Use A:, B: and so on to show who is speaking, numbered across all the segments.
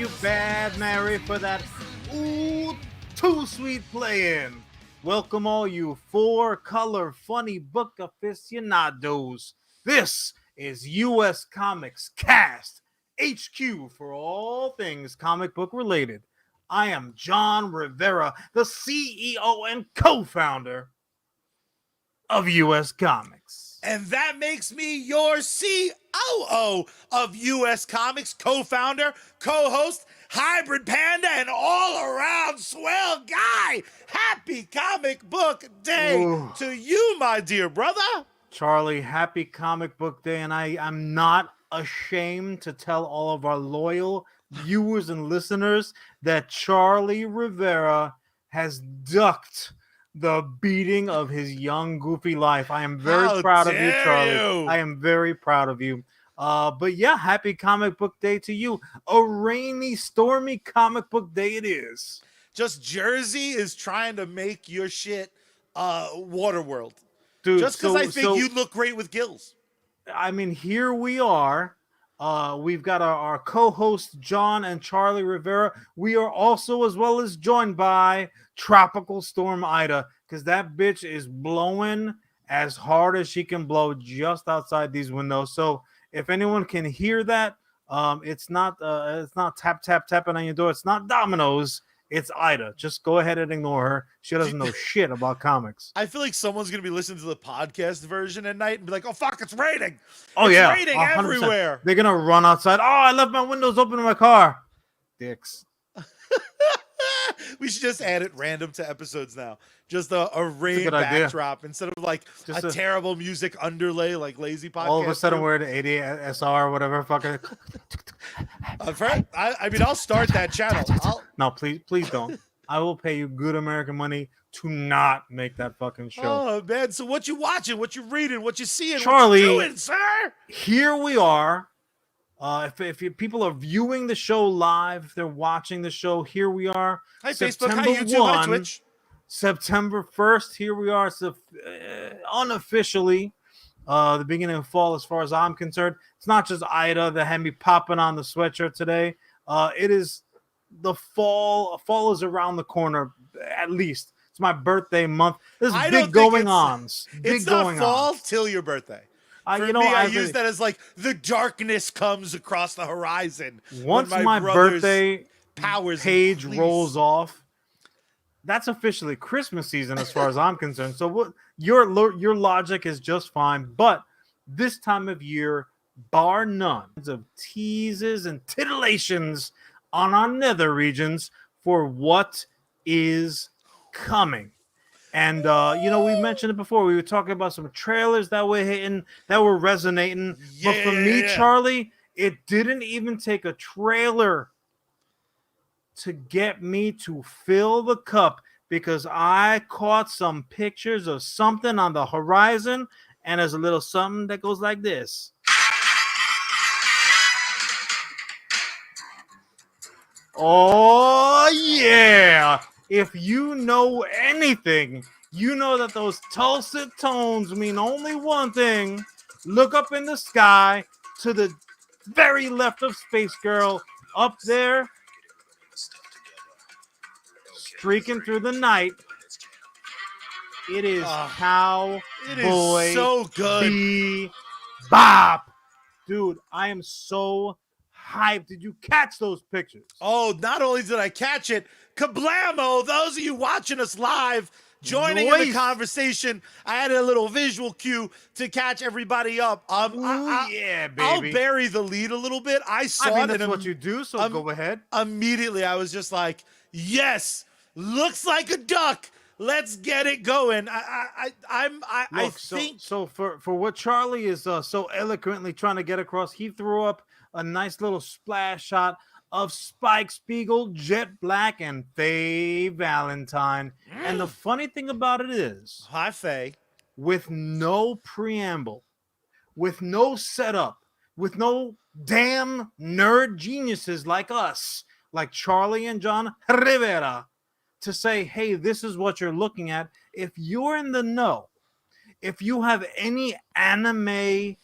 A: you, Bad Mary, for that ooh too sweet play-in. Welcome all you four-color funny book aficionados. This is US Comics Cast HQ for all things comic book related. I am John Rivera, the CEO and co-founder of US Comics.
B: And that makes me your COO of US Comics, co-founder, co-host, hybrid panda, and all-around swell guy. Happy comic book day to you, my dear brother.
A: Charlie, happy comic book day, and I'm not ashamed to tell all of our loyal viewers and listeners that Charlie Rivera has ducked the beating of his young, goofy life. I am very proud of you, Charlie. I am very proud of you. But yeah, happy comic book day to you. A rainy, stormy comic book day it is.
B: Just Jersey is trying to make your shit Waterworld.
A: Dude,
B: just because I think you look great with gills.
A: I mean, here we are. We've got our co-hosts John and Charlie Rivera. We are also as well as joined by Tropical Storm Ida, because that bitch is blowing as hard as she can blow just outside these windows. So if anyone can hear that, it's not tapping on your door. It's not dominoes. It's Ida. Just go ahead and ignore her. She doesn't know shit about comics.
B: I feel like someone's going to be listening to the podcast version at night and be like, oh, fuck, it's raining.
A: Oh,
B: it's
A: yeah.
B: raining 100%. Everywhere.
A: They're going to run outside. Oh, I left my windows open in my car. Dicks.
B: We should just add it random to episodes now. Just a rain backdrop idea. Instead of like just a terrible music underlay like lazy podcast.
A: All of a sudden we're at 80 SR or whatever. Fucking.
B: I mean, I'll start that channel.
A: No, please don't. I will pay you good American money to not make that fucking show.
B: Oh man, so what you watching? What you reading? What you seeing?
A: Charlie,
B: what you doing, sir?
A: Here we are. If people are viewing the show live, if they're watching the show, here we are.
B: Hi, Facebook. Hi, YouTube. Hi, Twitch.
A: September 1st, here we are. So, unofficially, the beginning of fall, as far as I'm concerned. It's not just Ida that had me popping on the sweatshirt today. It is the fall. Fall is around the corner, at least. It's my birthday month. There's big going-ons.
B: It's not fall till your birthday. For me, I use that as like the darkness comes across the horizon.
A: Once my birthday page rolls off, that's officially Christmas season as far as I'm concerned. So your logic is just fine. But this time of year, bar none of teases and titillations on our nether regions for what is coming. And, we mentioned it before. We were talking about some trailers that were hitting, that were resonating. Yeah, but for me, Charlie, it didn't even take a trailer to get me to fill the cup, because I caught some pictures of something on the horizon, and there's a little something that goes like this. Oh, yeah. If you know anything, you know that those dulcet tones mean only one thing. Look up in the sky to the very left of Space Girl, up there, streaking through the night. It is Cowboy
B: so good.
A: Bebop. Dude, I am so hyped. Did you catch those pictures?
B: Oh, not only did I catch it, kablamo! Those of you watching us live, joining in the conversation, I had a little visual cue to catch everybody up.
A: Yeah, baby.
B: I'll bury the lead a little bit. I saw it.
A: That's what you do, so go ahead.
B: Immediately, I was just like, yes, looks like a duck. Let's get it going. I think
A: for what Charlie is so eloquently trying to get across, he threw up a nice little splash shot of Spike Spiegel, Jet Black, and Faye Valentine. And the funny thing about it is,
B: hi Faye,
A: with no preamble, with no setup, with no damn nerd geniuses like us, like Charlie and John Rivera, to say, hey, this is what you're looking at. If you're in the know, if you have any anime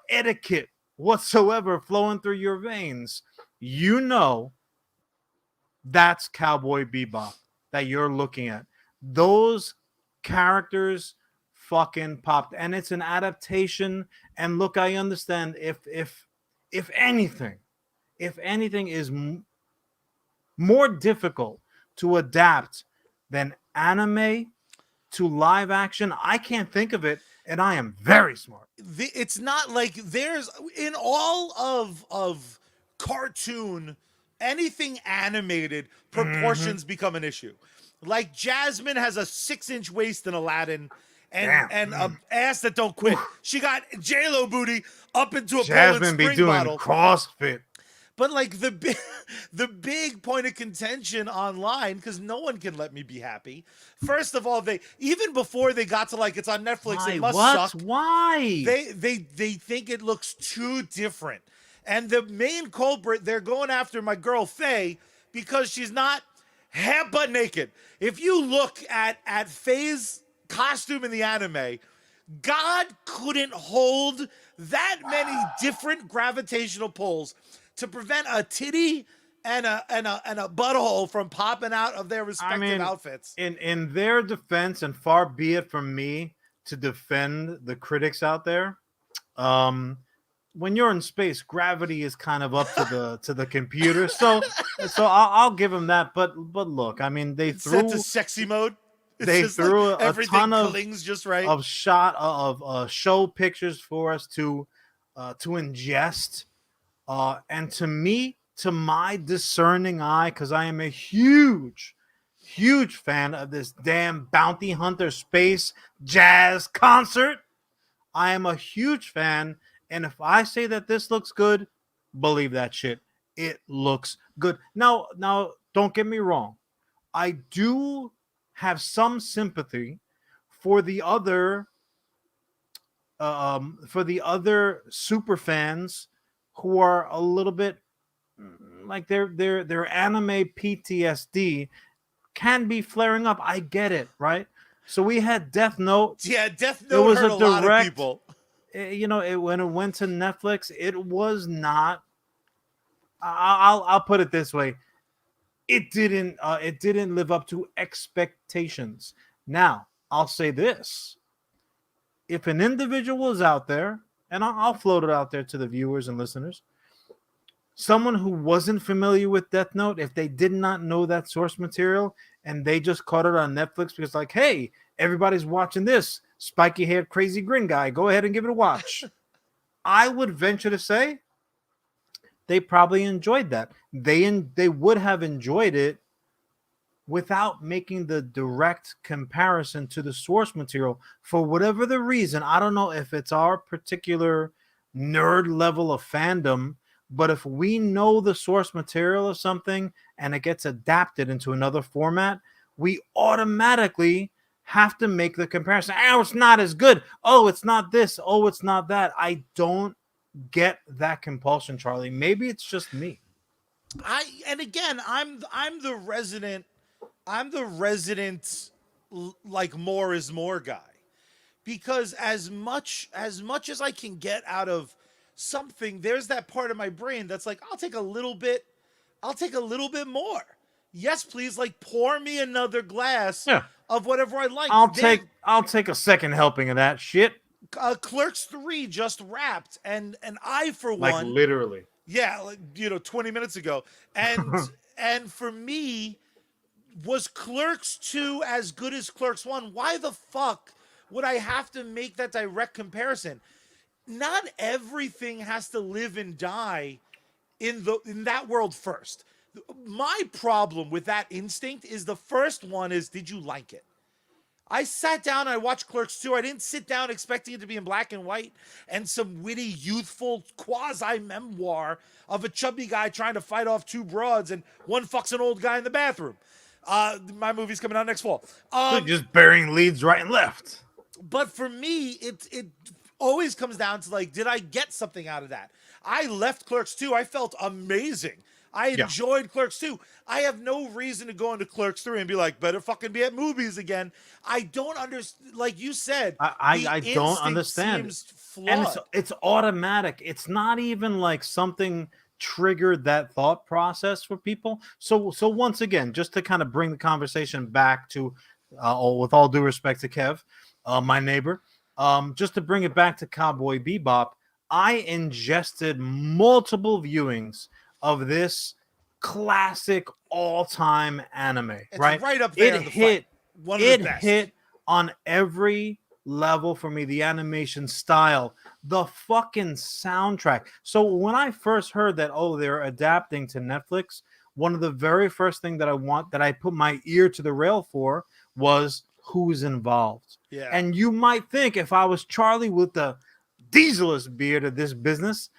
A: etiquette whatsoever flowing through your veins, you know That's Cowboy Bebop that you're looking at. Those characters fucking popped, and it's an adaptation. And look, I understand if anything, if anything is more difficult to adapt than anime to live action, I can't think of it, and I am very smart.
B: It's not like there's in all of cartoon, anything animated, proportions become an issue. Like Jasmine has a 6-inch waist in Aladdin, and a ass that don't quit. She got JLo booty up into a Poland
A: Jasmine be
B: Spring
A: doing
B: bottle.
A: CrossFit.
B: But like the big point of contention online, because no one can let me be happy. First of all, they even before they got to like it's on Netflix,
A: Why?
B: it must
A: What?
B: suck.
A: Why?
B: They think it looks too different. And the main culprit, they're going after my girl Faye because she's not half butt naked. If you look at Faye's costume in the anime, God couldn't hold that many different gravitational pulls to prevent a titty and a butthole from popping out of their respective outfits.
A: In their defense, and far be it from me to defend the critics out there, when you're in space, gravity is kind of up to the computer. So I'll give them that. But look, I mean, they
B: It's
A: threw
B: set to sexy mode. It's
A: they
B: just
A: threw
B: like
A: a
B: everything
A: ton of
B: clings just right.
A: show pictures for us to ingest. And to me, to my discerning eye, because I am a huge fan of this damn bounty hunter space jazz concert. I am a huge fan, and if I say that this looks good, believe that shit. It looks good. Now, don't get me wrong. I do have some sympathy for the other super fans who are a little bit like their anime PTSD can be flaring up. I get it, right? So we had Death Note.
B: Yeah, Death Note hurt a lot of people.
A: When it went to Netflix, it was not. I'll put it this way: it didn't live up to expectations. Now I'll say this: if an individual is out there, and I'll float it out there to the viewers and listeners, someone who wasn't familiar with Death Note, if they did not know that source material and they just caught it on Netflix because like, hey, everybody's watching this spiky haired crazy grin guy, go ahead and give it a watch. I would venture to say they probably enjoyed that. They would have enjoyed it without making the direct comparison to the source material for whatever the reason. I don't know if it's our particular nerd level of fandom, but if we know the source material of something and it gets adapted into another format, we automatically have to make the comparison. Oh, it's not as good. Oh, it's not this. Oh, it's not that. I don't get that compulsion, Charlie. Maybe it's just me.
B: I'm the resident like more is more guy, because as much as I can get out of something, there's that part of my brain that's like, I'll take a little bit more. Yes, please, like pour me another glass of whatever I like.
A: I'll take a second helping of that shit.
B: Clerks 3 just wrapped, and I for
A: like
B: one,
A: literally,
B: 20 minutes ago, and for me, was Clerks 2 as good as Clerks 1? Why the fuck would I have to make that direct comparison? Not everything has to live and die in that world first. My problem with that instinct is the first one is, did you like it? I sat down and I watched Clerks 2. I didn't sit down expecting it to be in black and white and some witty, youthful quasi-memoir of a chubby guy trying to fight off two broads and one fucks an old guy in the bathroom. My movie's coming out next fall.
A: Just burying leads right and left.
B: But for me, it always comes down to like, did I get something out of that? I left Clerks 2. I felt amazing. I enjoyed Clerks 2. I have no reason to go into Clerks 3 and be like, better fucking be at movies again. I don't understand. Like you said,
A: I don't understand.
B: Seems flawed.
A: And it's automatic. It's not even like something triggered that thought process for people. So once again, just to kind of bring the conversation back to, with all due respect to Kev, my neighbor, just to bring it back to Cowboy Bebop, I ingested multiple viewings of this classic all-time anime.
B: It's
A: right?
B: right up there in the fight. One of the best.
A: Hit on every level for me. The animation style, the fucking soundtrack. So when I first heard that, oh, they're adapting to Netflix, one of the very first thing that I put my ear to the rail for was who's involved.
B: Yeah.
A: And you might think, if I was Charlie with the dieselest beard of this business,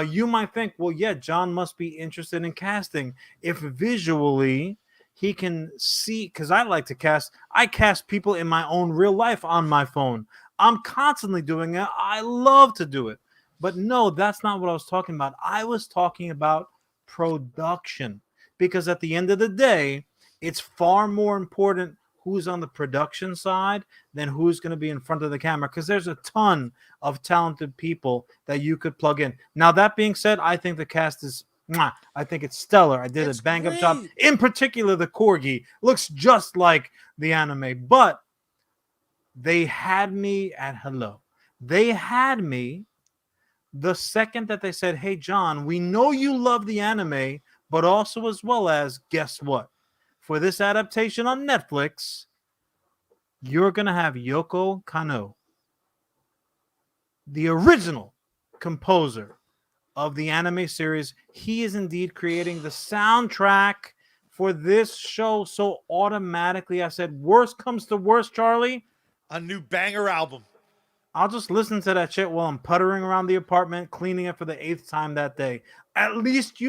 A: you might think, well, yeah, John must be interested in casting if visually he can see, because I cast people in my own real life on my phone. I'm constantly doing it. I love to do it. But no, that's not what I was talking about. I was talking about production, because at the end of the day, it's far more important who's on the production side than who's going to be in front of the camera, because there's a ton of talented people that you could plug in. Now, that being said, I think the cast is, I think it's stellar. I did a bang-up job. In particular, the Corgi looks just like the anime, but they had me at hello. They had me the second that they said, hey, John, we know you love the anime, but also as well as, guess what? For this adaptation on Netflix, you're going to have Yoko Kanno, the original composer of the anime series. He is indeed creating the soundtrack for this show. So automatically I said, worst comes to worst, Charlie,
B: a new banger album.
A: I'll just listen to that shit while I'm puttering around the apartment, cleaning it for the 8th time that day. At least,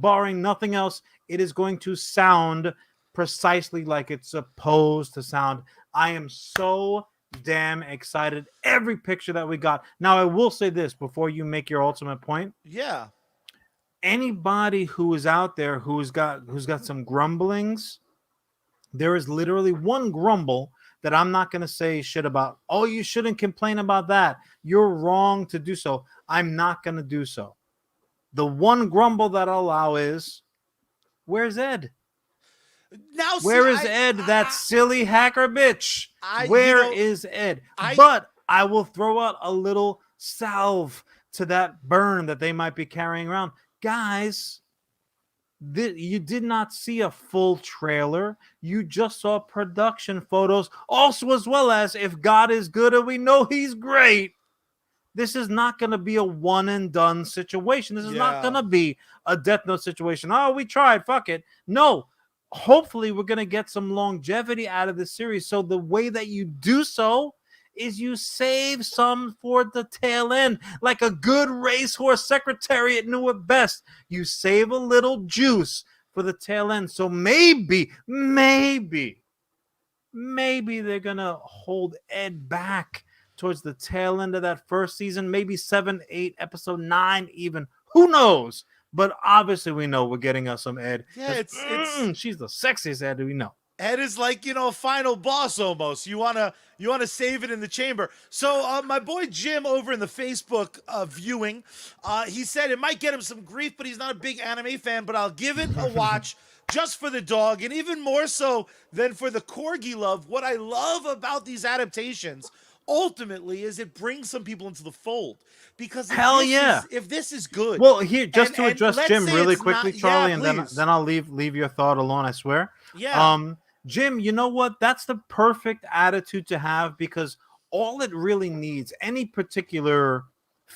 A: barring nothing else, it is going to sound precisely like it's supposed to sound. I am so damn excited. Every picture that we got. Now, I will say this before you make your ultimate point.
B: Yeah.
A: Anybody who is out there who's got some grumblings, there is literally one grumble that I'm not going to say shit about. Oh, you shouldn't complain about that. You're wrong to do so. I'm not going to do so. The one grumble that I'll allow is, where's Ed?
B: Now,
A: where is Ed, that silly hacker bitch? Where is Ed? But I will throw out a little salve to that burn that they might be carrying around. Guys, you did not see a full trailer. You just saw production photos. Also, as well as, if God is good and we know he's great, this is not going to be a one and done situation. This is not going to be a Death Note situation. Oh, we tried. Fuck it. No. Hopefully, we're going to get some longevity out of this series. So the way that you do so is you save some for the tail end. Like a good racehorse secretariat knew it best. You save a little juice for the tail end. So maybe they're going to hold Ed back towards the tail end of that first season. Maybe 7, 8, episode 9 even. Who knows? But obviously we know we're getting us some Ed.
B: Yeah,
A: she's the sexiest Ed we know.
B: Ed is like, a final boss almost. You wanna save it in the chamber. So my boy Jim over in the Facebook viewing, he said it might get him some grief, but he's not a big anime fan, but I'll give it a watch just for the dog, and even more so than for the Corgi love. What I love about these adaptations ultimately is it brings some people into the fold. Because if this is good.
A: Well, here, just to address Jim really quickly, Charlie, and then I'll leave your thought alone, I swear.
B: Yeah.
A: Jim, you know what? That's the perfect attitude to have, because all it really needs, any particular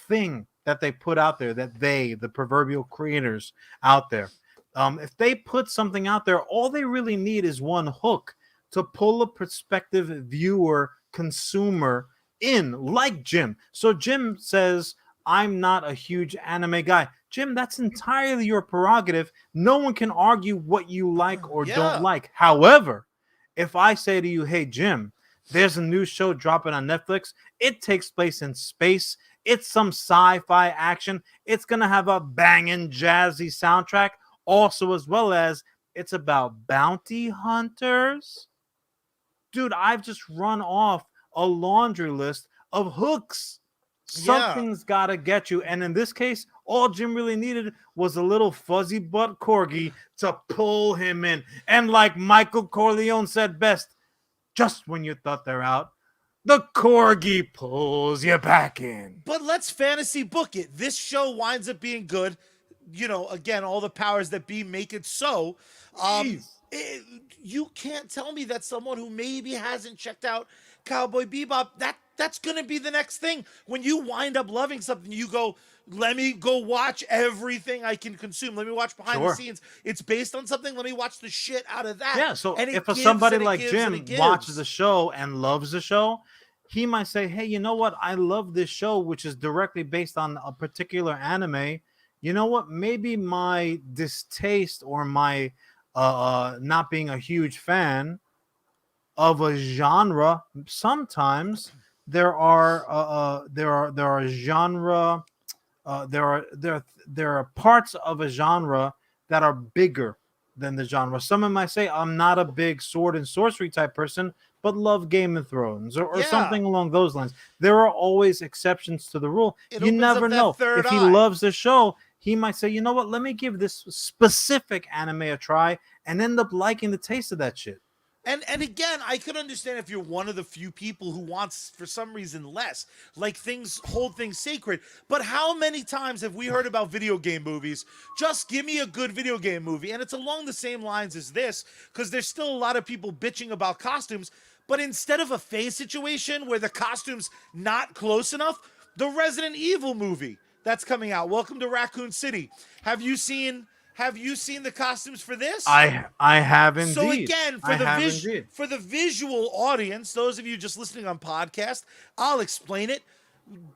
A: thing that they put out there, that the proverbial creators out there, if they put something out there, all they really need is one hook to pull a prospective viewer, consumer in, like Jim. So Jim says, I'm not a huge anime guy. Jim, that's entirely your prerogative. No one can argue what you like or don't like. However, if I say to you, hey, Jim, there's a new show dropping on Netflix. It takes place in space. It's some sci-fi action. It's going to have a banging jazzy soundtrack. Also, as well as, it's about bounty hunters. Dude, I've just run off a laundry list of hooks. Something's got to get you. And in this case, All Jim really needed was a little fuzzy butt corgi to pull him in. And like Michael Corleone said best, just when you thought they're out, the corgi pulls you back in.
B: But let's fantasy book it. This show winds up being good. You know, again, all the powers that be make it so. You can't tell me that someone who maybe hasn't checked out Cowboy Bebop, that's going to be the next thing. When you wind up loving something, you go, let me go watch everything I can consume. Let me watch behind the scenes. It's based on something. Let me watch the shit out of that.
A: Yeah, so
B: and
A: if somebody like Jim watches the show and loves the show, he might say, hey, you know what? I love this show, which is directly based on a particular anime. You know what? Maybe my distaste or my not being a huge fan of a genre. Sometimes there are genre. There are parts of a genre that are bigger than the genre. Someone might say, I'm not a big sword and sorcery type person, but love Game of Thrones or something along those lines. There are always exceptions to the rule. You never know. If he loves the show, he might say, you know what, let me give this specific anime a try and end up liking the taste of that shit.
B: And again, I could understand if you're one of the few people who wants, for some reason, less. Like hold things sacred. But how many times have we heard about video game movies? Just give me a good video game movie. And it's along the same lines as this, because there's still a lot of people bitching about costumes. But instead of a phase situation where the costume's not close enough, the Resident Evil movie that's coming out, Welcome to Raccoon City. Have you seen the costumes for this?
A: I have indeed.
B: So again, for the visual audience, those of you just listening on podcast, I'll explain it.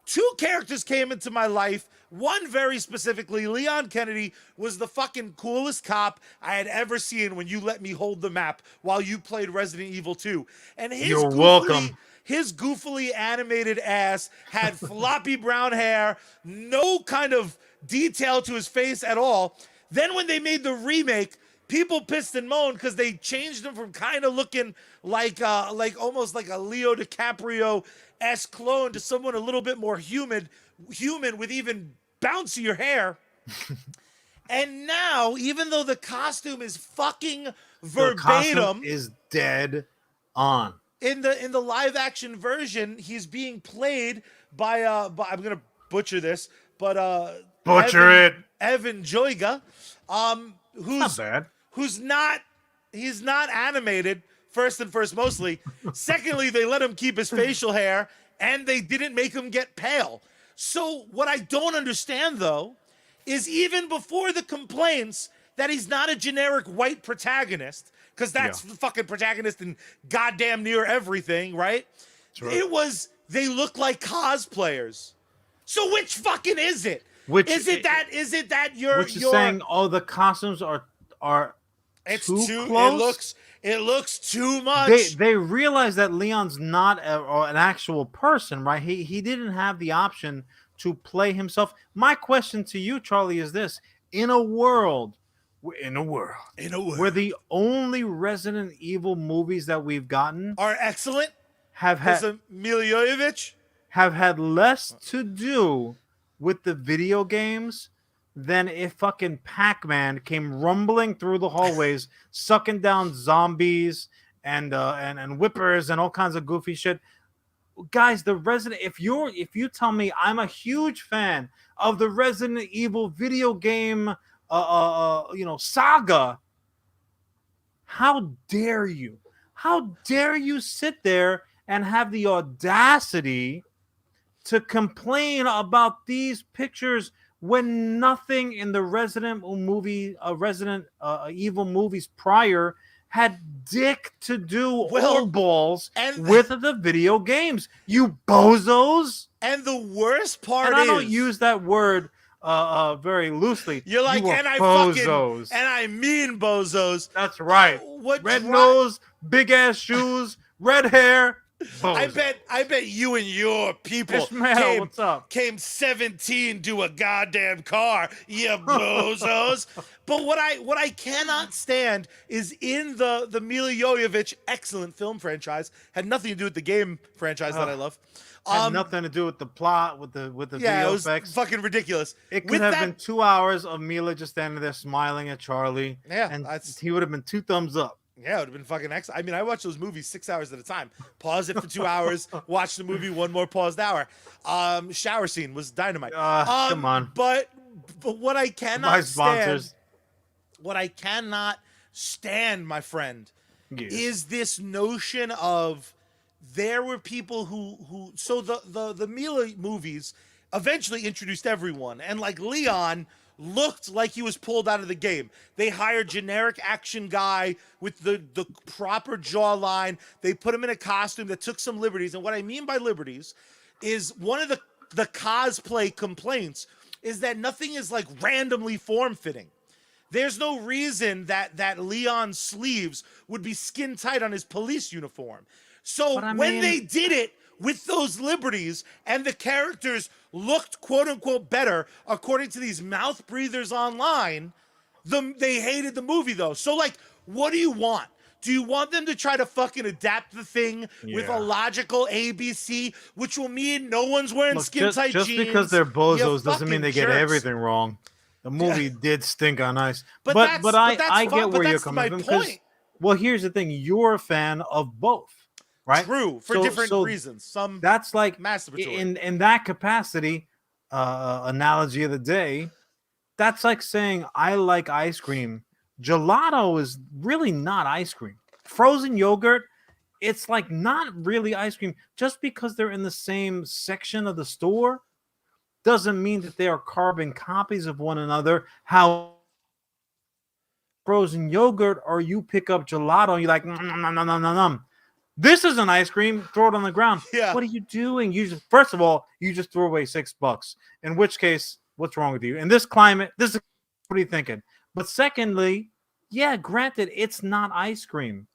B: 2 characters came into my life. One very specifically, Leon Kennedy, was the fucking coolest cop I had ever seen when you let me hold the map while you played Resident Evil 2. And
A: you're welcome.
B: His goofily animated ass had floppy brown hair, no kind of detail to his face at all. Then when they made the remake, people pissed and moaned because they changed him from kind of looking like almost like a Leo DiCaprio-esque clone to someone a little bit more human with even bouncier hair. And now, even though the costume is fucking verbatim, the
A: costume is dead on.
B: In the live action version, he's being played by I'm gonna butcher this, but Evan Joiga, he's not animated, first mostly. Secondly, they let him keep his facial hair and they didn't make him get pale. So what I don't understand though is even before the complaints that he's not a generic white protagonist, because that's the fucking protagonist in goddamn near everything, right? It was they look like cosplayers. So which fucking is it? Is it that you're
A: saying the costumes are
B: it's
A: too close?
B: It looks too much.
A: They realize that Leon's not an actual person, right? He didn't have the option to play himself. My question to you, Charlie, is this: in a world where the only Resident Evil movies that we've gotten
B: are excellent,
A: have had less to do with the video games than if fucking Pac-Man came rumbling through the hallways, sucking down zombies and whippers and all kinds of goofy shit. Guys, if you tell me I'm a huge fan of the Resident Evil video game saga, how dare you sit there and have the audacity to complain about these pictures when nothing in the Resident Evil movies prior had dick to do or balls with the video games, you bozos.
B: And the worst part
A: I don't use that word very loosely.
B: You're like,
A: bozos.
B: And I mean bozos.
A: That's right. Red nose, big ass shoes, red hair. Bozo.
B: I bet you and your people
A: Ishmael, what's up?
B: Came 17 to a goddamn car, you bozos. But what I cannot stand is in the Mila Jovovich excellent film franchise, had nothing to do with the game franchise that I love.
A: Had nothing to do with the plot, with the
B: Yeah,
A: video
B: it was
A: effects.
B: fucking ridiculous.
A: It could
B: With
A: have
B: that-
A: been 2 hours of Mila just standing there smiling at Charlie.
B: Yeah,
A: and
B: that's-
A: he would have been 2 thumbs up.
B: Yeah, it would have been fucking excellent. I mean, I watch those movies 6 hours at a time. Pause it for 2 hours, watch the movie, one more paused hour. Shower scene was dynamite.
A: Come on.
B: But what I cannot
A: My
B: stand,
A: sponsors.
B: what I cannot stand, my friend,
A: Yes.
B: is this notion of there were people who so the Mila movies eventually introduced everyone, and like Leon looked like he was pulled out of the game. They hired generic action guy with the proper jawline. They put him in a costume that took some liberties. And what I mean by liberties is one of the cosplay complaints is that nothing is like randomly form-fitting. There's no reason that Leon's sleeves would be skin tight on his police uniform. So when they did it with those liberties and the characters looked quote unquote better, according to these mouth breathers online, they hated the movie though. So like, what do you want? Do you want them to try to fucking adapt the thing with a logical ABC, which will mean no one's wearing skin tight jeans?
A: Just because they're bozos doesn't mean they get everything wrong. The movie did stink on ice. But I get where you're coming from. Because, well, here's the thing. You're a fan of both, right?
B: True, for different reasons. Some
A: that's like
B: masturbatory.
A: In that capacity, analogy of the day, that's like saying I like ice cream. Gelato is really not ice cream. Frozen yogurt, it's like not really ice cream. Just because they're in the same section of the store doesn't mean that they are carbon copies of one another. How frozen yogurt, or you pick up gelato and you're like, nom. This isn't ice cream. Throw it on the ground.
B: Yeah.
A: What are you doing? First of all, you just threw away $6. In which case, what's wrong with you? In this climate, what are you thinking? But secondly, yeah, granted, it's not ice cream,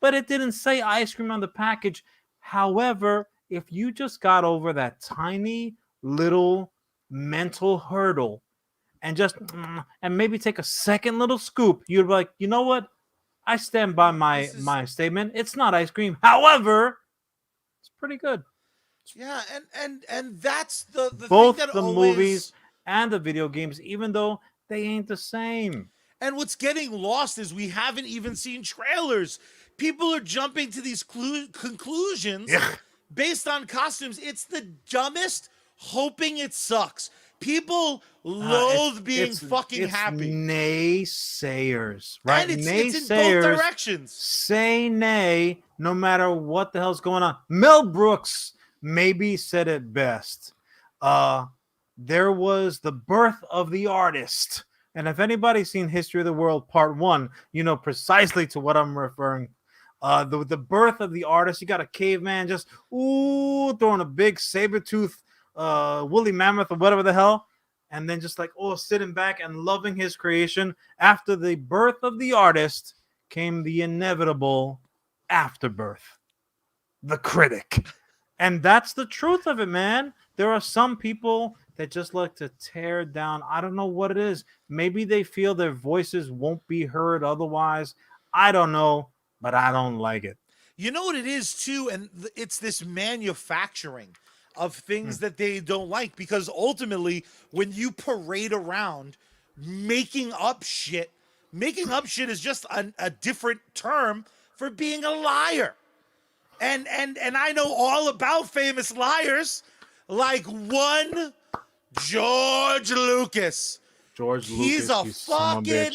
A: but it didn't say ice cream on the package. However, if you just got over that tiny little mental hurdle and just and maybe take a second little scoop, you'd be like, you know what? I stand by my statement. It's not ice cream. However, it's pretty good.
B: Yeah, and that's the
A: both
B: thing that
A: the
B: always...
A: movies and the video games, even though they ain't the same.
B: And what's getting lost is we haven't even seen trailers. People are jumping to these conclusions based on costumes. It's the dumbest, hoping it sucks. People loathe being fucking happy.
A: Naysayers, right?
B: And
A: naysayers
B: it's in both directions.
A: Say nay no matter what the hell's going on. Mel Brooks maybe said it best. There was the birth of the artist. And if anybody's seen History of the World Part 1, you know precisely to what I'm referring. The birth of the artist. You got a caveman just throwing a big saber-tooth woolly mammoth or whatever the hell, and then just like sitting back and loving his creation. After the birth of the artist came the inevitable afterbirth, the critic. And that's the truth of it, man. There are some people that just like to tear down. I don't know what it is. Maybe they feel their voices won't be heard otherwise. I don't know, but I don't like it.
B: You know what it is too, and it's this manufacturing of things that they don't like, because ultimately when you parade around making up shit is just a different term for being a liar. And I know all about famous liars, like one George Lucas. He's a fucking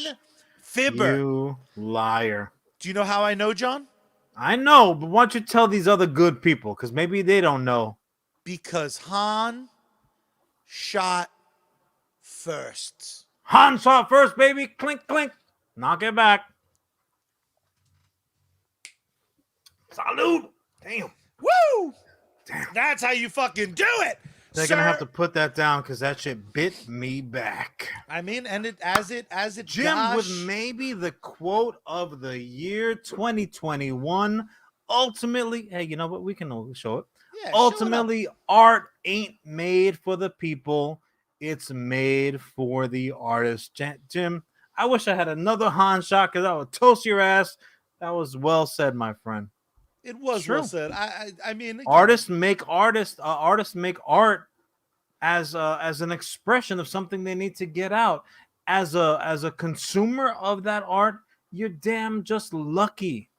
B: fibber.
A: You liar.
B: Do you know how I know, John?
A: I know, but why don't you tell these other good people? Because maybe they don't know.
B: Because Han shot first.
A: Han shot first, baby. Clink, clink. Knock it back. Salute. Damn.
B: Woo!
A: Damn.
B: That's how you fucking do it.
A: They're gonna have to put that down because that shit bit me back.
B: I mean, and as it
A: Jim with maybe the quote of the year 2021. Ultimately, hey, you know what? We can show it. Yeah, ultimately, art ain't made for the people. It's made for the artist. Jim, I wish I had another Han shot because I would toast your ass. That was well said, my friend.
B: It was
A: True.
B: well said. I mean, again,
A: Artists make art as an expression of something they need to get out. As a consumer of that art, you're damn just lucky.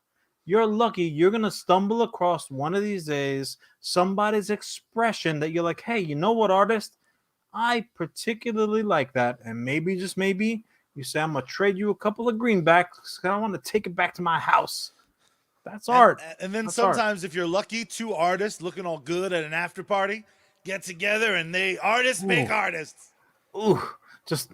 A: You're lucky. You're gonna stumble across one of these days somebody's expression that you're like, hey, you know what, artist? I particularly like that, and maybe, just maybe, you say, I'm gonna trade you a couple of greenbacks because I want to take it back to my house. That's art.
B: and then
A: That's art.
B: sometimes if you're lucky, two artists looking all good at an after party get together and artists make artists.
A: Ooh, just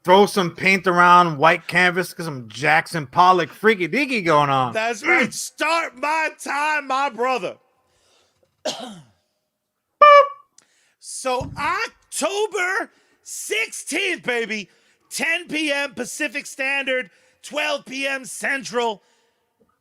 A: throw some paint around white canvas because some Jackson Pollock freaky deaky going on.
B: That's right. Start my time, my brother. So October 16th, baby, 10 p.m. Pacific Standard, 12 p.m. Central.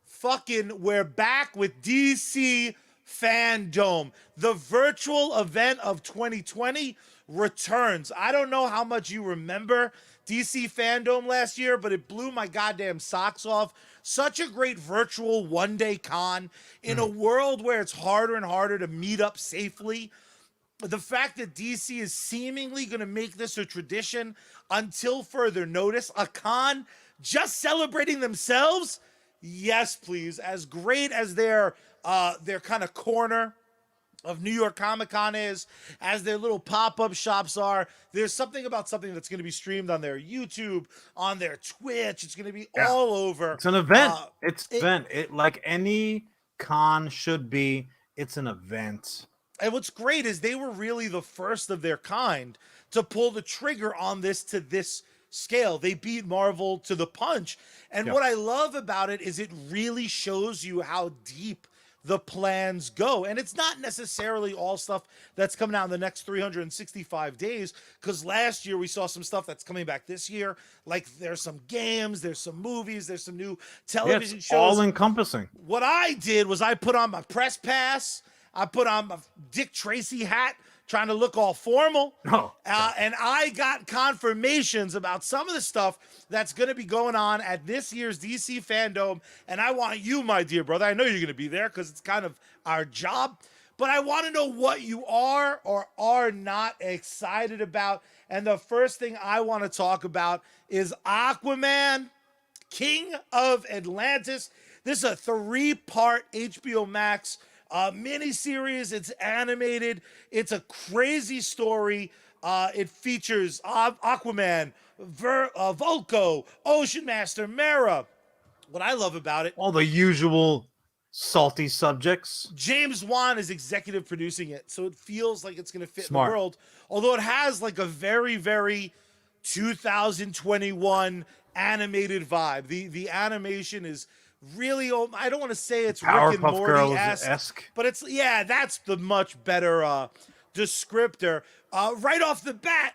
B: Fucking, we're back with DC Fandom. The virtual event of 2020 returns. I don't know how much you remember DC Fandom last year, but it blew my goddamn socks off. Such a great virtual one-day con in a world where it's harder and harder to meet up safely. The fact that DC is seemingly going to make this a tradition until further notice, a con just celebrating themselves. Yes, please. As great as their kind of corner of New York Comic Con is, as their little pop-up shops are, there's something about something that's going to be streamed on their YouTube, on their Twitch. It's going to be all over.
A: It's an event. It's an event. It, like any con should be, it's an event.
B: And what's great is they were really the first of their kind to pull the trigger on this to this scale. They beat Marvel to the punch. And what I love about it is it really shows you how deep the plans go. And it's not necessarily all stuff that's coming out in the next 365 days, because last year we saw some stuff that's coming back this year. Like there's some games, there's some movies, there's some new television shows.
A: All encompassing.
B: What I did was I put on my press pass, I put on my Dick Tracy hat, trying to look all formal. And I got confirmations about some of the stuff that's going to be going on at this year's DC Fandom. And I want you, my dear brother, I know you're going to be there because it's kind of our job, but I want to know what you are or are not excited about. And the first thing I want to talk about is Aquaman, King of Atlantis. This is a 3-part HBO Max miniseries. It's animated. It's a crazy story. It features Aquaman, Volko, Ocean Master, Mera. What I love about it,
A: all the usual salty subjects.
B: James Wan is executive producing it, so it feels like it's going to fit in the world. Although it has like a very, very 2021 animated vibe. The animation is really, I don't want to say it's Rick and Morty-esque, but it's, that's the much better descriptor. Right off the bat,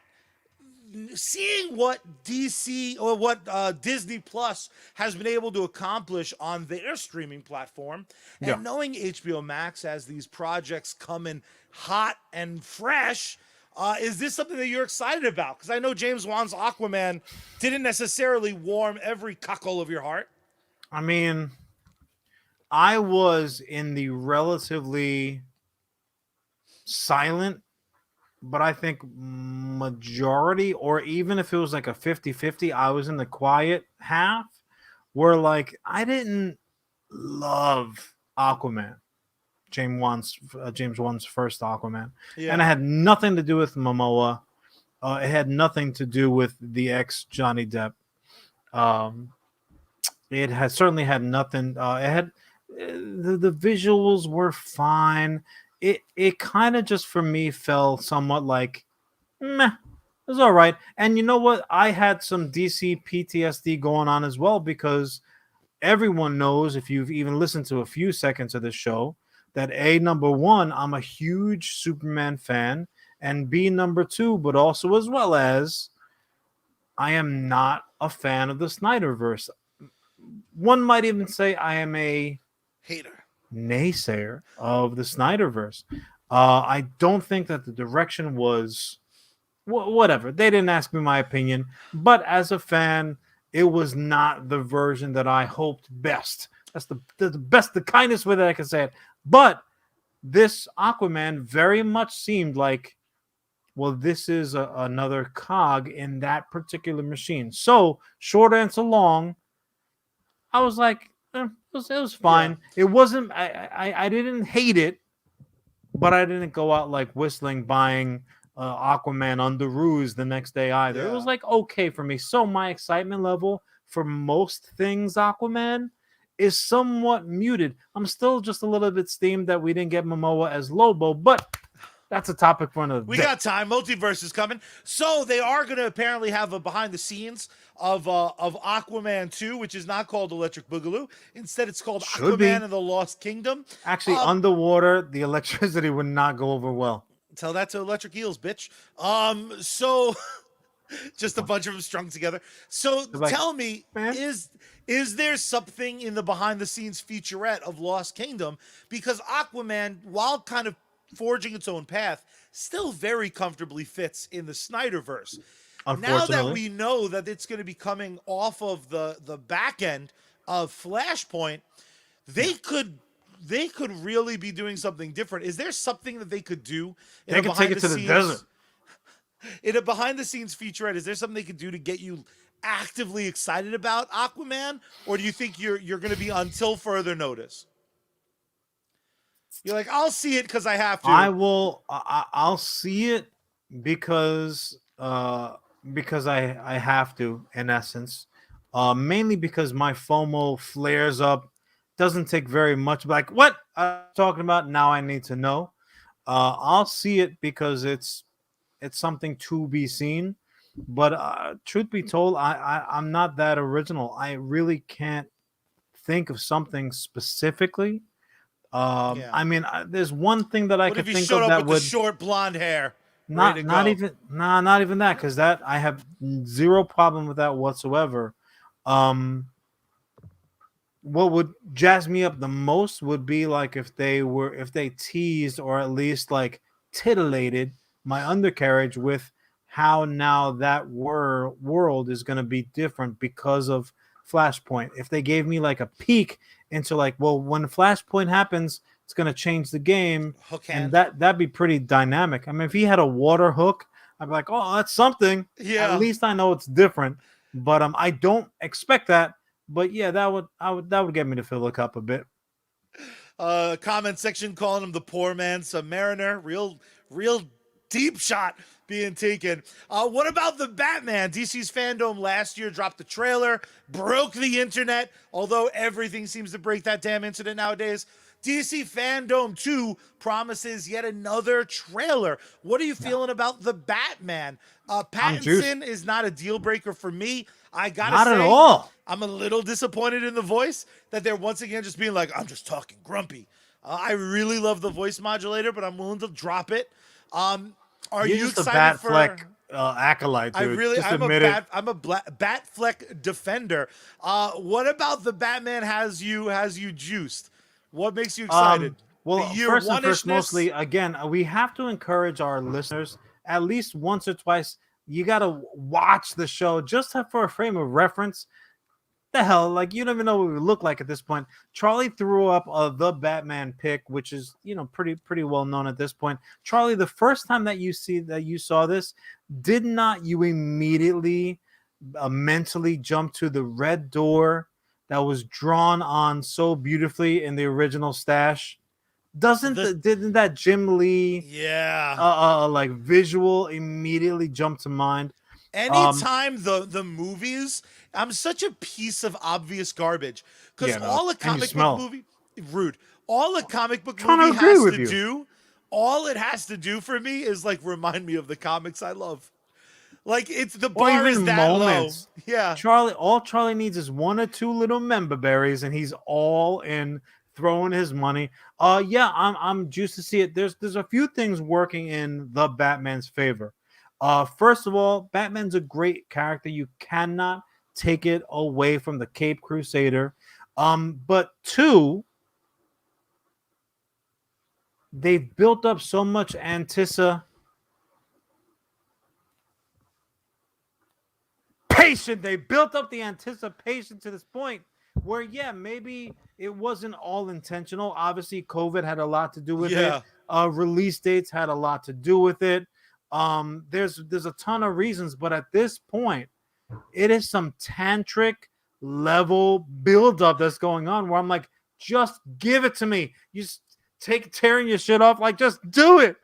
B: seeing what DC or what Disney Plus has been able to accomplish on their streaming platform, and knowing HBO Max as these projects come in hot and fresh, is this something that you're excited about? Because I know James Wan's Aquaman didn't necessarily warm every cockle of your heart.
A: I mean, I was in the relatively silent, but I think majority, or even if it was like a 50-50, I was in the quiet half, where like I didn't love Aquaman, James Wan's first Aquaman, and it had nothing to do with Momoa. It had nothing to do with the ex Johnny Depp. It has certainly had nothing. It had the visuals were fine. It kind of just for me fell somewhat like meh. It was all right. And you know what? I had some DC PTSD going on as well, because everyone knows, if you've even listened to a few seconds of this show, that number one, I'm a huge Superman fan, and number two, but also as well as I am not a fan of the Snyderverse. One might even say I am a
B: hater,
A: naysayer of the Snyderverse. I don't think that the direction was whatever. They didn't ask me my opinion, but as a fan, it was not the version that I hoped best That's the best, the kindest way that I can say it. But this Aquaman very much seemed like, well, this is another cog in that particular machine. So, short answer long, I was like, it was fine.
B: Yeah.
A: It wasn't, I didn't hate it, but I didn't go out like whistling buying Aquaman on the ruse the next day either. It was like okay for me. So my excitement level for most things Aquaman is somewhat muted. I'm still just a little bit steamed that we didn't get Momoa as Lobo, but that's a topic for another day.
B: We got time. Multiverse is coming. So they are going to apparently have a behind the scenes of Aquaman 2, which is not called Electric Boogaloo. Instead, it's called
A: Should
B: Aquaman
A: be.
B: and the Lost Kingdom.
A: Actually, underwater, the electricity would not go over well.
B: Tell that to Electric Eels, bitch. So just a bunch of them strung together. So
A: like,
B: tell me,
A: man,
B: is there something in the behind the scenes featurette of Lost Kingdom? Because Aquaman, while kind of forging its own path, still very comfortably fits in the Snyderverse. Now that we know that it's going to be coming off of the back end of Flashpoint, they could really be doing something different. Is there something that they could do?
A: They could take it to the desert.
B: In a behind the scenes featurette, is there something they could do to get you actively excited about Aquaman, or do you think you're going to be until further notice? You're like, I'll see it because I have to.
A: I'll see it because I have to, in essence. Mainly because my FOMO flares up. Doesn't take very much. Like, what I'm talking about now, I need to know. I'll see it because it's something to be seen. But truth be told, I'm not that original. I really can't think of something specifically. I mean, there's one thing that I could think of that would
B: short blonde hair.
A: Not even that, because that I have zero problem with that whatsoever. What would jazz me up the most would be like if they teased or at least like titillated my undercarriage with how now that world is going to be different because of Flashpoint. If they gave me like a peek into like, well, when Flashpoint happens, it's going to change the game, and that'd be pretty dynamic. I mean, if he had a water hook, I'd be like, oh, that's something.
B: Yeah.
A: At least I know it's different. But I don't expect that. But yeah, that would get me to fill the cup a bit.
B: Comment section calling him the poor man submariner. Real deep shot being taken. What about the Batman? DC's Fandom last year dropped the trailer, broke the internet, although everything seems to break that damn internet nowadays. DC Fandom 2 promises yet another trailer. What are you feeling about the Batman? Pattinson is not a deal breaker for me. I gotta say,
A: at all.
B: I'm a little disappointed in the voice that they're once again just being like, I'm just talking grumpy. I really love the voice modulator, but I'm willing to drop it. Are you
A: just
B: excited
A: a Batfleck acolyte, dude.
B: I'm a Batfleck defender. What about the Batman has you juiced? What makes you excited?
A: Well, first and first, mostly, again, we have to encourage our listeners at least once or twice. You got to watch the show just for a frame of reference. The hell, like, you don't even know what we look like at this point. Charlie threw up the Batman pick, which is, pretty well known at this point. Charlie, the first time that you saw this, did not you immediately mentally jump to the red door that was drawn on so beautifully in the original stash? Didn't that Jim Lee like visual immediately jump to mind?
B: Anytime the movies, I'm such a piece of obvious garbage because all a comic book movie all a comic book movie all it has to do for me is like remind me of the comics I love. Like, it's the bar is that moments. Low. Yeah.
A: Charlie needs is one or two little member berries, and he's all in throwing his money. I'm juiced to see it. There's a few things working in the Batman's favor. First of all, Batman's a great character. You cannot take it away from the Cape Crusader. But two, they've built up so much anticipation. They built up the anticipation to this point where yeah, maybe it wasn't all intentional. Obviously, COVID had a lot to do with it.
B: Yeah.
A: Release dates had a lot to do with it. There's a ton of reasons, but at this point, it is some tantric level buildup that's going on where I'm like, just give it to me. You just tearing your shit off, like just do it.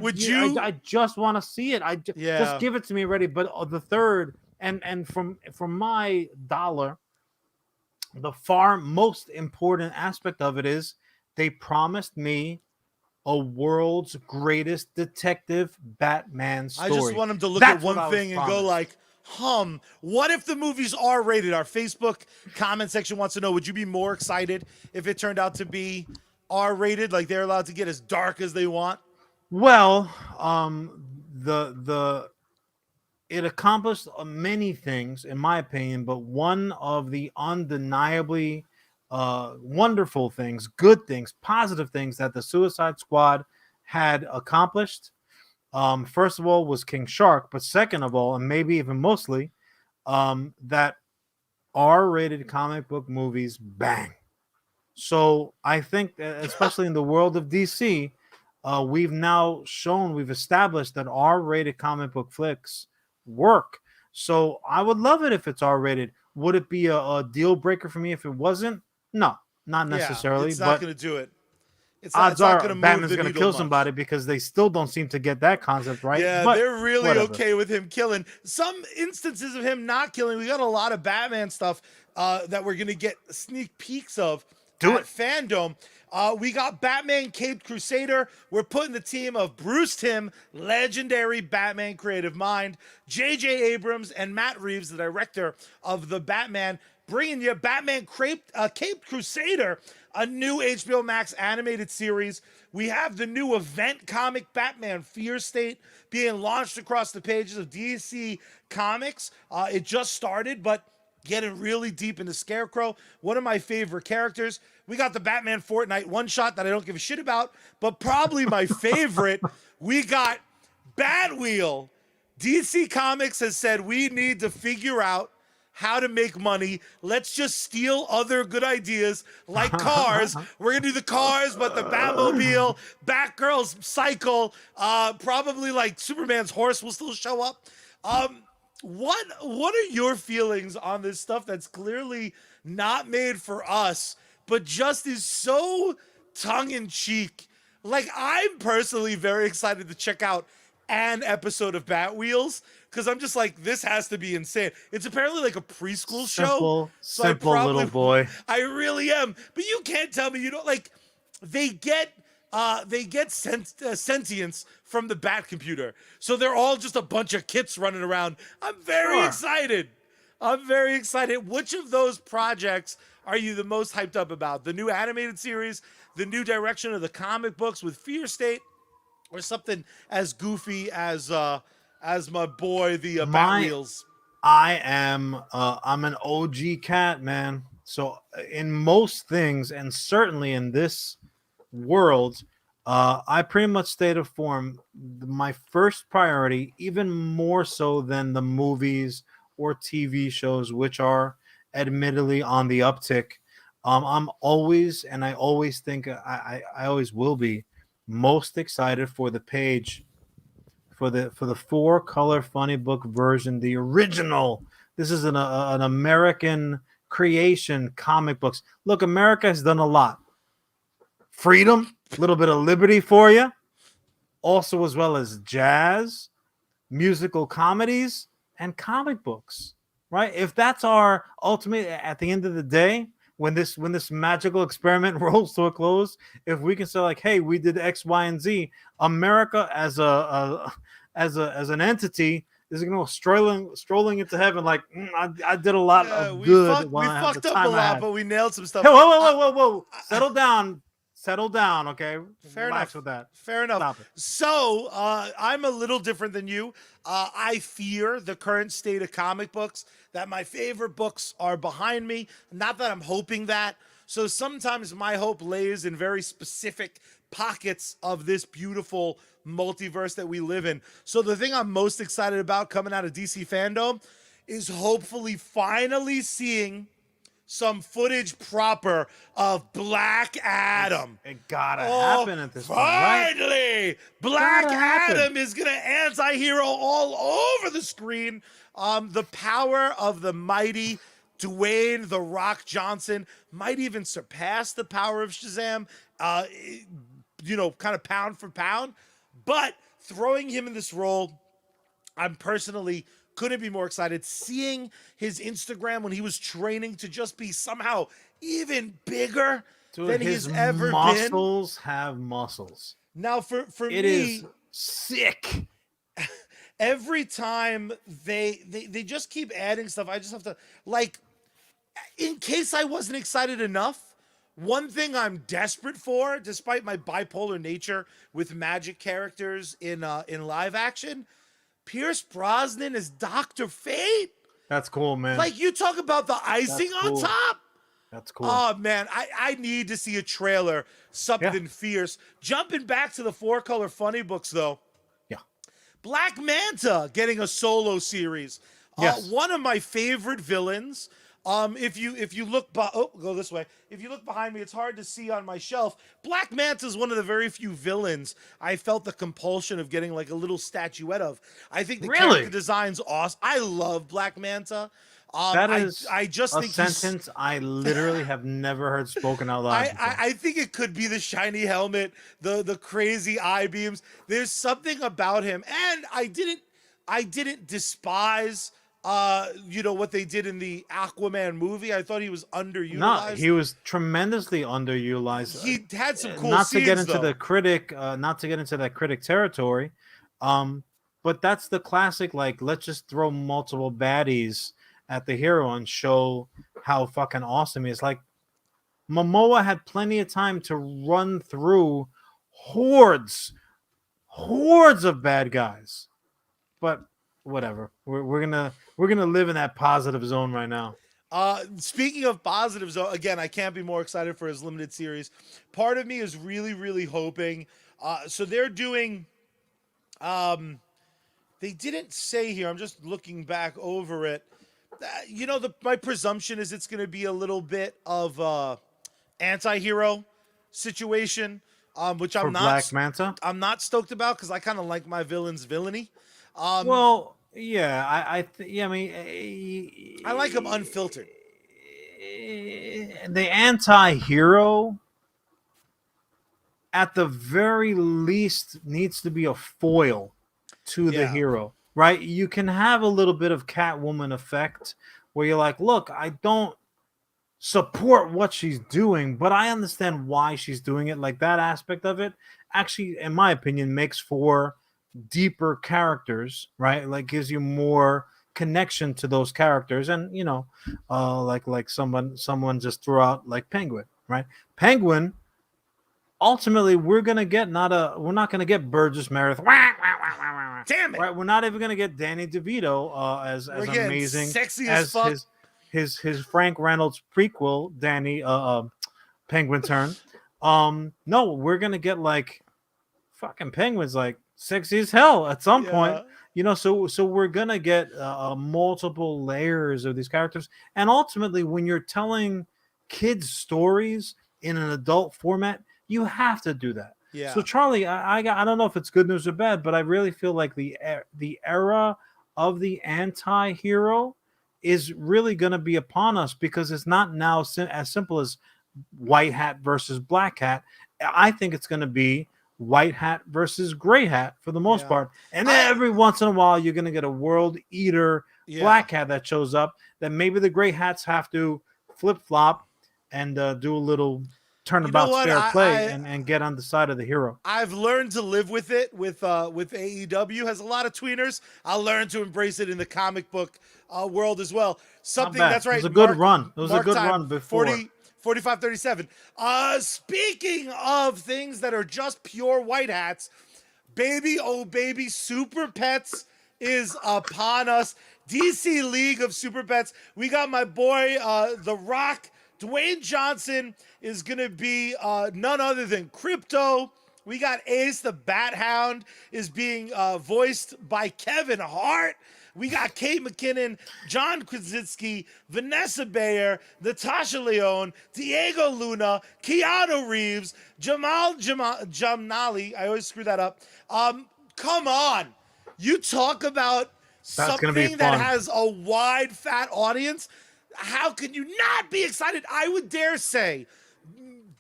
B: Would you?
A: I just want to see it. Just
B: Yeah.
A: give it to me already. But the third and from my dollar, the far most important aspect of it is they promised me a world's greatest detective Batman story.
B: I just want him to look
A: That's
B: at one thing and go like, what if the movie's R-rated? Our Facebook comment section wants to know, would you be more excited if it turned out to be R-rated, like they're allowed to get as dark as they want?
A: Well, the it accomplished many things, in my opinion, but one of the undeniably wonderful things, good things, positive things that the Suicide Squad had accomplished, first of all, was King Shark, but second of all, and maybe even mostly, that R-rated comic book movies bang. So I think, especially in the world of DC, we've established that R-rated comic book flicks work. So I would love it if it's R-rated. Would it be a deal breaker for me if it wasn't? No, not necessarily.
B: Yeah, it's not
A: but
B: going to do it.
A: Odds
B: not
A: are
B: gonna move
A: Batman's
B: the
A: going to
B: needle
A: kill
B: much.
A: somebody because they still don't seem to get that concept right.
B: Yeah,
A: but
B: they're really
A: whatever.
B: okay with him killing. Some instances of him not killing. We got a lot of Batman stuff that we're gonna get sneak peeks of at Fandom. We got Batman Caped Crusader. We're putting the team of Bruce Timm, legendary Batman creative mind, J.J. Abrams, and Matt Reeves, the director of the Batman, bringing you Batman Caped Crusader, a new HBO Max animated series. We have the new event comic Batman Fear State being launched across the pages of DC Comics. It just started, but getting really deep into Scarecrow, one of my favorite characters. We got the Batman Fortnite one-shot that I don't give a shit about, but probably my favorite. We got Batwheel. DC Comics has said we need to figure out how to make money. Let's just steal other good ideas like Cars. We're gonna do the Cars, but the Batmobile, Batgirl's cycle, probably like Superman's horse will still show up. What are your feelings on this stuff that's clearly not made for us, but just is so tongue-in-cheek? Like, I'm personally very excited to check out an episode of Batwheels because I'm just like, this has to be insane. It's apparently like a preschool show. So
A: simple little boy.
B: I really am. But you can't tell me you don't like. They get sentience from the Bat computer, so they're all just a bunch of kits running around. I'm very excited. I'm very excited. Which of those projects are you the most hyped up about? The new animated series, the new direction of the comic books with Fear State, or something as goofy as my boy the Batwheels?
A: I'm an OG cat, man. So in most things, and certainly in this world, I pretty much stayed to form. My first priority, even more so than the movies or TV shows, which are admittedly on the uptick. I'm always, and I always think I always will be most excited for the page, for the 4-color funny book version, the original. This is an American creation comic books. Look, America has done a lot. Freedom, a little bit of liberty for you, also as well as jazz, musical comedies, and comic books, right? If that's our ultimate, at the end of the day, when this magical experiment rolls to a close, if we can say like, hey, we did X, Y, and Z, America as an entity is going to go strolling into heaven like, I did a lot of good.
B: We fucked up a lot, but we nailed some stuff.
A: Hey, whoa. Settle down, okay?
B: Relax
A: with that.
B: Fair enough. So I'm a little different than you. I fear the current state of comic books, that my favorite books are behind me. Not that I'm hoping that. So sometimes my hope lays in very specific pockets of this beautiful multiverse that we live in. So the thing I'm most excited about coming out of DC Fandom is hopefully finally seeing some footage proper of Black Adam.
A: It gotta happen at this point, right?
B: Finally, Black
A: Gotta happen.
B: Adam is gonna anti-hero all over the screen. The power of the mighty Dwayne "The Rock" Johnson might even surpass the power of Shazam. Kind of pound for pound. But throwing him in this role, I'm personally couldn't be more excited. Seeing his Instagram when he was training to just be somehow even bigger than he's ever been.
A: Muscles have muscles.
B: Now, for
A: it
B: me,
A: is sick.
B: Every time they just keep adding stuff, I just have to, like, in case I wasn't excited enough, one thing I'm desperate for, despite my bipolar nature with magic characters in live action, Pierce Brosnan is Dr. Fate.
A: That's cool, man.
B: Like, you talk about the icing on top.
A: That's cool.
B: Oh, man, I need to see a trailer, something fierce. Jumping back to the 4-color funny books, though.
A: Yeah.
B: Black Manta getting a solo series.
A: Yes.
B: One of my favorite villains. If you look, go this way. If you look behind me, it's hard to see on my shelf. Black Manta is one of the very few villains I felt the compulsion of getting like a little statuette of. I think the character design's awesome. I love Black Manta.
A: That is
B: I just
A: a
B: think
A: sentence I literally have never heard spoken out loud.
B: I think it could be the shiny helmet, the crazy eye beams. There's something about him, and I didn't despise what they did in the Aquaman movie. I thought he was underutilized.
A: No, he was tremendously underutilized.
B: He had some cool
A: not
B: scenes,
A: to get into
B: though.
A: the critic, not to get into that critic territory. But that's the classic, like, let's just throw multiple baddies at the hero and show how fucking awesome he is. Like, Momoa had plenty of time to run through hordes of bad guys. But whatever. We're gonna live in that positive zone right now.
B: Speaking of positives, though, again, I can't be more excited for his limited series. Part of me is really, really hoping. So they're doing. They didn't say here. I'm just looking back over it. My presumption is it's going to be a little bit of anti-hero situation, which
A: For
B: I'm not.
A: Black Manta?
B: I'm not stoked about because I kind of like my villain's villainy.
A: Well, yeah, I
B: like him unfiltered.
A: The anti-hero, at the very least, needs to be a foil to the hero, right? You can have a little bit of Catwoman effect where you're like, look, I don't support what she's doing, but I understand why she's doing it. Like, that aspect of it actually, in my opinion, makes for deeper characters, right? Like, gives you more connection to those characters. And like someone just threw out, like, Penguin, right? Penguin, ultimately, we're not gonna get Burgess Meredith.
B: Damn it!
A: Right? We're not even gonna get Danny DeVito as amazing,
B: sexy as fuck.
A: his Frank Reynolds prequel, Danny Penguin turn. No, we're gonna get, like, fucking Penguin's, like, sexy as hell at some point. So we're gonna get multiple layers of these characters, and ultimately, when you're telling kids stories in an adult format, you have to do that.
B: Yeah.
A: So Charlie, I don't know if it's good news or bad, but I really feel like the era of the anti-hero is really going to be upon us, because it's not now as simple as white hat versus black hat. I think it's going to be white hat versus gray hat for the most part. And then every once in a while, you're going to get a world eater black hat that shows up, that maybe the gray hats have to flip-flop and do a little turnabout fair play and get on the side of the hero.
B: I've learned to live with it with AEW. Has a lot of tweeners. I'll learn to embrace it in the comic book world as well. Something that's right.
A: It was a good run. It was a good run before.
B: 45-37. Speaking of things that are just pure white hats, baby, oh baby, Super Pets is upon us. DC League of Super Pets. We got my boy, The Rock. Dwayne Johnson is going to be none other than Crypto. We got Ace the Bat Hound is being voiced by Kevin Hart. We got Kate McKinnon, John Krasinski, Vanessa Bayer, Natasha Lyonne, Diego Luna, Keanu Reeves, Jamal Jamnali. I always screw that up. Come on. You talk about something that has a wide, fat audience. How can you not be excited? I would dare say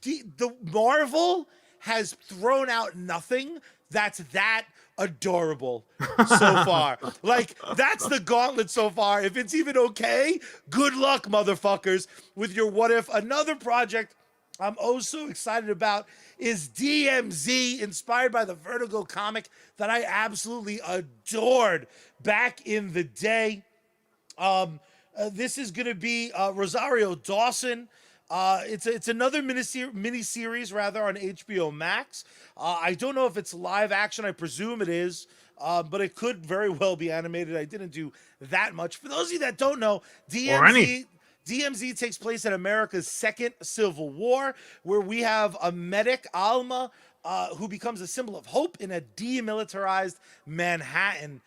B: the Marvel has thrown out nothing that's that adorable so far. Like, that's the gauntlet so far. If it's even okay, good luck, motherfuckers, with your what if. Another project I'm oh so excited about is DMZ, inspired by the Vertigo comic that I absolutely adored back in the day. This is going to be Rosario Dawson. It's another mini-series rather on HBO Max. I don't know if it's live action. I presume it is, but it could very well be animated. I didn't do that much. For those of you that don't know, DMZ takes place in America's second Civil War, where we have a medic, Alma, who becomes a symbol of hope in a demilitarized Manhattan.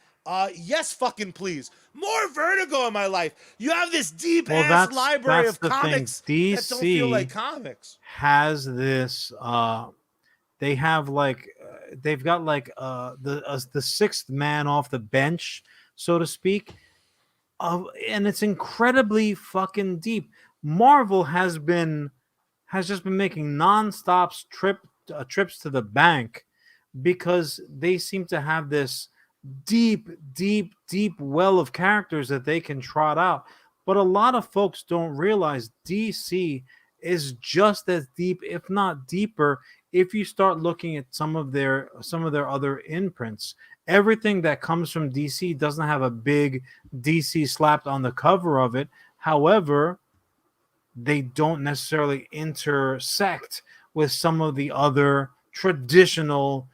B: Yes, fucking please. More Vertigo in my life. You have this deep-ass library of comics that don't feel like comics.
A: Has this, they have like, they've got like the sixth man off the bench, so to speak. And it's incredibly fucking deep. Marvel has just been making nonstop trips to the bank because they seem to have this deep well of characters that they can trot out. But a lot of folks don't realize DC is just as deep, if not deeper, if you start looking at some of their other imprints. Everything that comes from DC doesn't have a big DC slapped on the cover of it. However, they don't necessarily intersect with some of the other traditional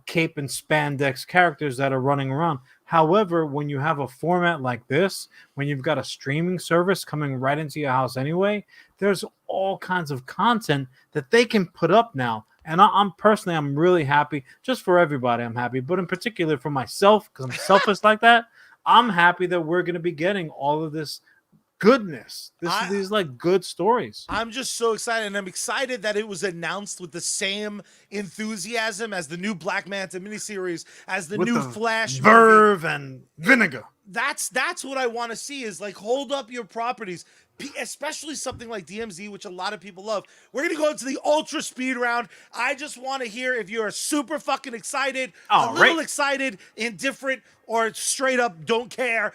A: cape and spandex characters that are running around. However, when you have a format like this, when you've got a streaming service coming right into your house anyway, there's all kinds of content that they can put up now. And I'm really happy. Just for everybody, I'm happy. But in particular for myself, because I'm selfish like that, I'm happy that we're going to be getting all of this goodness. These like good stories.
B: I'm just so excited, and I'm excited that it was announced with the same enthusiasm as the new Black Manta miniseries, as the new Flash
A: Verve and Vinegar.
B: That's what I want to see, is like, hold up your properties, especially something like DMZ, which a lot of people love. We're going to go into the ultra speed round. I just want to hear if you're super fucking excited, little excited, indifferent, or straight up don't care.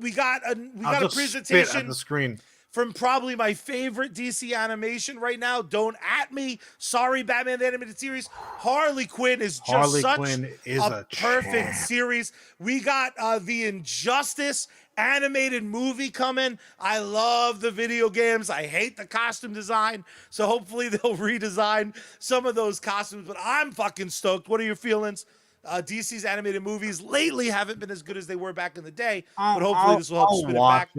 B: We got a presentation
A: at the screen
B: from probably my favorite DC animation right now. Don't at me. Sorry, Batman the Animated Series. Harley Quinn is just a perfect series. We got the Injustice animated movie coming. I love the video games. I hate the costume design. So hopefully they'll redesign some of those costumes. But I'm fucking stoked. What are your feelings? DC's animated movies lately haven't been as good as they were back in the day, but hopefully this will help spin it back.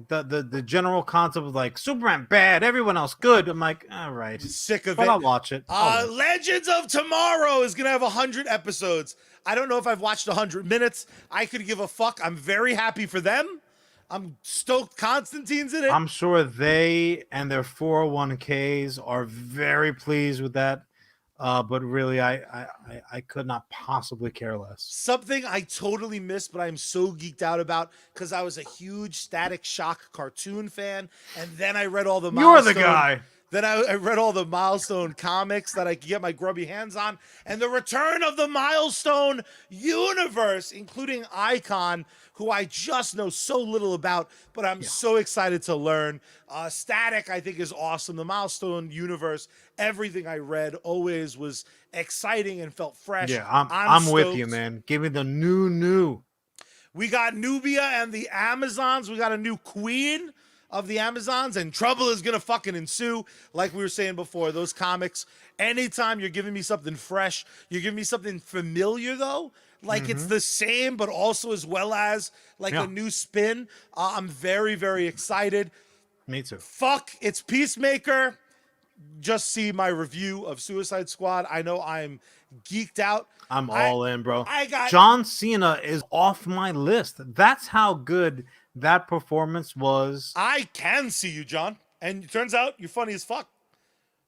A: The general concept of like Superman bad, everyone else good. I'm like, all right,
B: sick of
A: it. I'll watch it.
B: Legends of Tomorrow is gonna have 100 episodes. I don't know if I've watched 100 minutes. I could give a fuck. I'm very happy for them. I'm stoked Constantine's in it.
A: I'm sure they and their 401ks are very pleased with that. But really, I could not possibly care less.
B: Something I totally missed, but I'm so geeked out about, because I was a huge Static Shock cartoon fan, and then I read all the
A: You're the guy.
B: Then I read all the Milestone comics that I could get my grubby hands on, and the return of the Milestone universe, including Icon, who I just know so little about, but I'm so excited to learn. Static, I think, is awesome. The Milestone universe, everything I read always was exciting and felt fresh.
A: Yeah, I'm with you, man. Give me the new.
B: We got Nubia and the Amazons. We got a new queen of the Amazons, and trouble is gonna fucking ensue. Like we were saying before, those comics, anytime you're giving me something fresh, you're giving me something familiar though, like it's the same but also as well as like a new spin. I'm very, very excited.
A: Me too.
B: Fuck, it's Peacemaker. just see my review of Suicide Squad. I know I'm geeked out.
A: I'm all in, bro.
B: I got
A: John Cena is off my list. That's how good that performance was.
B: I can see you, John. And it turns out you're funny as fuck.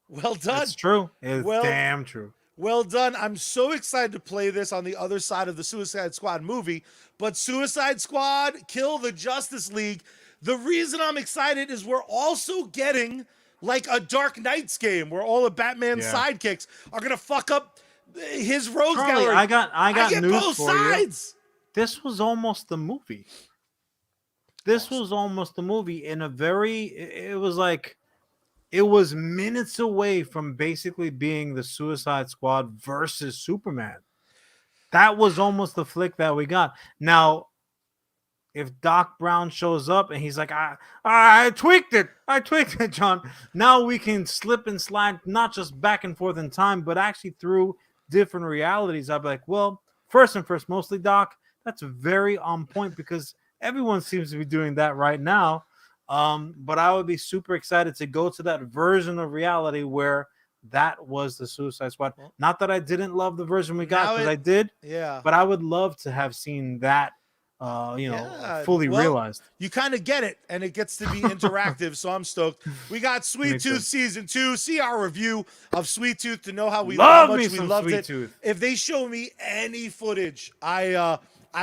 B: Well done.
A: It's true. It's damn true.
B: Well done. I'm so excited to play this on the other side of the Suicide Squad movie. But Suicide Squad, Kill the Justice League. The reason I'm excited is we're also getting like a Dark Knights game where all of Batman's sidekicks are going to fuck up his rogues gallery.
A: I got
B: get
A: news
B: both
A: for
B: sides.
A: You. This was almost the movie. This was almost the movie in a very, it was like, it was minutes away from basically being the Suicide Squad versus Superman. That was almost the flick that we got. Now, if Doc Brown shows up and he's like, I tweaked it, John. Now we can slip and slide, not just back and forth in time, but actually through different realities. I'd be like, well, first and first, mostly Doc, that's very on point because everyone seems to be doing that right now. But I would be super excited to go to that version of reality where that was the Suicide Squad. Not that I didn't love the version we got, because I did.
B: Yeah.
A: But I would love to have seen that, fully realized.
B: You kind of get it, and it gets to be interactive, so I'm stoked. We got Sweet Tooth Season 2. See our review of Sweet Tooth to know how much we loved it.
A: Tooth.
B: If they show me any footage, I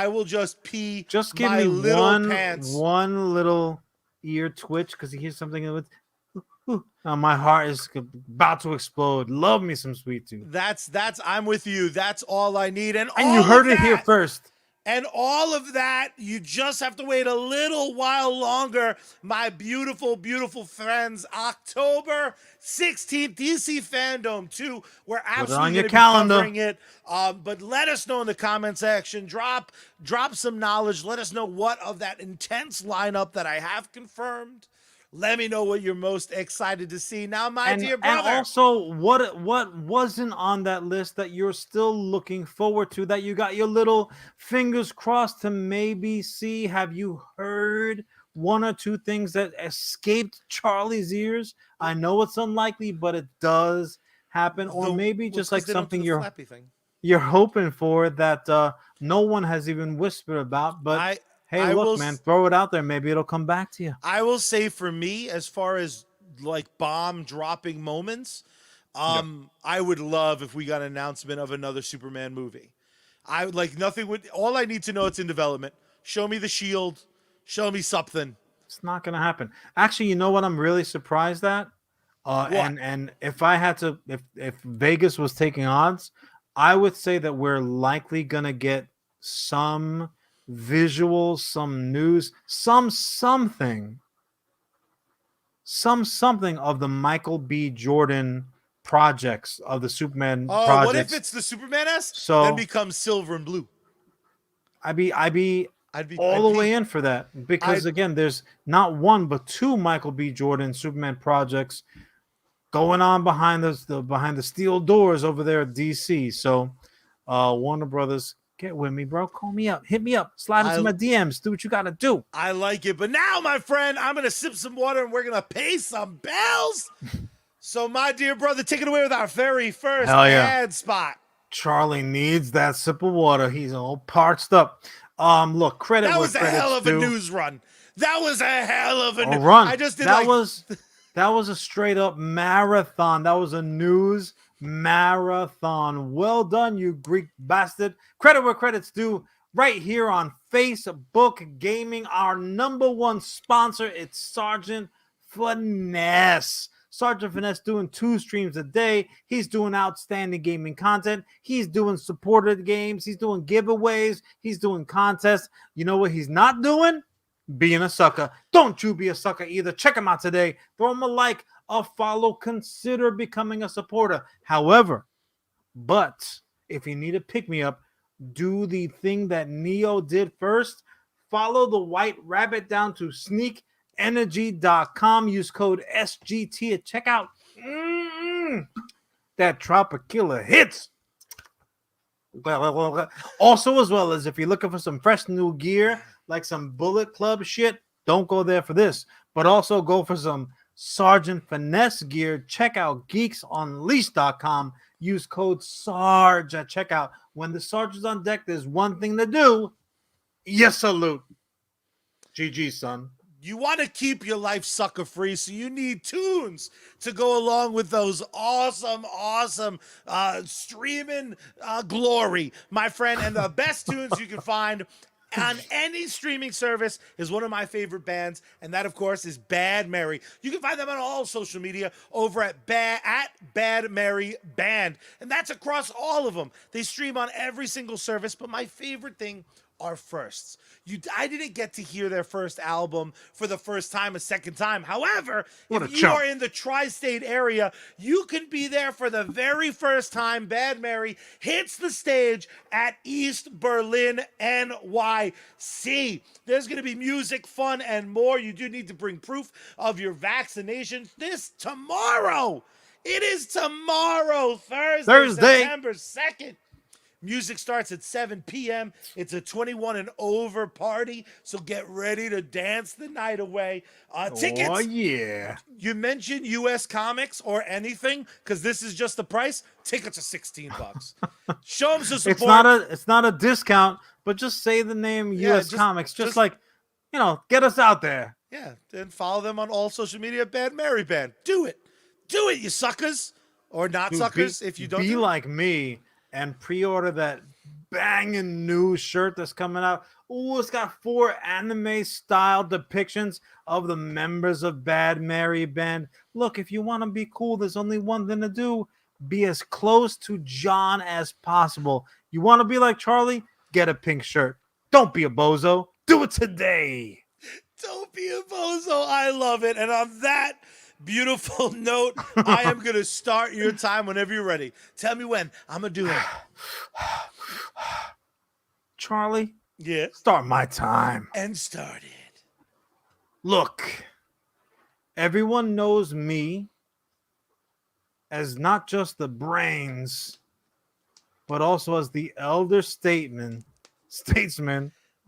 B: will just pee
A: just give
B: my
A: me
B: little pants.
A: One little ear twitch because he hears something with my heart is about to explode. Love me some Sweet Tooth.
B: That's I'm with you. That's all I need. And
A: you heard it here first.
B: And all of that, you just have to wait a little while longer, my beautiful, beautiful friends. October 16th, DC Fandom 2. We're absolutely going to be covering it. But let us know in the comment section. Drop some knowledge. Let us know what of that intense lineup that I have confirmed. Let me know what you're most excited to see. Now, my dear brother.
A: And also, what wasn't on that list that you're still looking forward to, that you got your little fingers crossed to maybe see? Have you heard one or two things that escaped Charlie's ears? I know it's unlikely, but it does happen. Or maybe just like something you're hoping for that no one has even whispered about, but... Hey, look, man, throw it out there. Maybe it'll come back to you.
B: I will say for me, as far as like bomb dropping moments, I would love if we got an announcement of another Superman movie. I would like nothing would. All I need to know, it's in development. Show me the Shield. Show me something.
A: It's not going to happen. Actually, you know what I'm really surprised at? And if I had to, if Vegas was taking odds, I would say that we're likely going to get some visuals, some news, something of the Michael B. Jordan projects of the Superman projects.
B: What if it's the Superman-esque?
A: So
B: then becomes silver and blue.
A: I'd be all the way in for that, because again, there's not one but two Michael B. Jordan Superman projects going on behind the steel doors over there at DC. So Warner Brothers, get with me, bro. Call me up. Hit me up. Slide into my DMs. Do what you got to do.
B: I like it. But now, my friend, I'm going to sip some water and we're going to pay some bills. So, my dear brother, take it away with our very first ad spot.
A: Charlie needs that sip of water. He's all parched up. Look, credit
B: that
A: where
B: was a hell of a news run. That was a hell of a
A: run.
B: I just did
A: that was a straight up marathon. That was a news marathon. Well done, you Greek bastard. Credit where credit's due. Right here on Facebook Gaming, our number one sponsor. It's Sergeant Finesse. Sergeant Finesse doing 2 streams a day. He's doing outstanding gaming content. He's doing supported games. He's doing giveaways. He's doing contests. You know what he's not doing? Being a sucker. Don't you be a sucker either. Check him out today. Throw him a like, a follow, consider becoming a supporter. However, but if you need a pick-me-up, do the thing that Neo did first. Follow the White Rabbit down to sneakenergy.com. Use code SGT at checkout. That Tropicilla hits. Also, as well as if you're looking for some fresh new gear, like some Bullet Club shit, don't go there for this. But also go for some Sergeant Finesse gear. Check out geeksunleashed.com. Use code SARGE at checkout. When the Sarge is on deck, there's one thing to do. Yes, salute. GG, son.
B: You want to keep your life sucker free, so you need tunes to go along with those awesome streaming glory, my friend. And the best tunes you can find on any streaming service is one of my favorite bands, and that, of course, is Bad Mary. You can find them on all social media over at Bad Mary Band, and that's across all of them. They stream on every single service, but my favorite thing are firsts. I didn't get to hear their first album for the first time, a second time. However, if you are in the tri-state area, you can be there for the very first time Bad Mary hits the stage at East Berlin, NYC. There's going to be music, fun, and more. You do need to bring proof of your vaccination this tomorrow. It is tomorrow, Thursday. September 2nd. Music starts at 7 p.m. It's a 21 and over party, so get ready to dance the night away. Tickets.
A: Oh, yeah.
B: You mentioned US Comics or anything, because this is just the price. Tickets are $16. Show them some support.
A: It's not a discount, but just say the name US Comics. Just like, get us out there.
B: Yeah, and follow them on all social media. Bad Mary Band. Do it. Do it, you suckers. Or not suckers, if you don't.
A: Be like me and pre-order that banging new shirt that's coming out. Oh, it's got 4 anime-style depictions of the members of Bad Mary Band. Look, if you want to be cool, there's only one thing to do. Be as close to John as possible. You want to be like Charlie? Get a pink shirt. Don't be a bozo. Do it today.
B: Don't be a bozo. I love it. And on that beautiful note, I am going to start your time whenever you're ready. Tell me when. I'm going to do it.
A: Charlie?
B: Yeah?
A: Start my time.
B: And started.
A: Look, everyone knows me as not just the brains, but also as the elder statesman,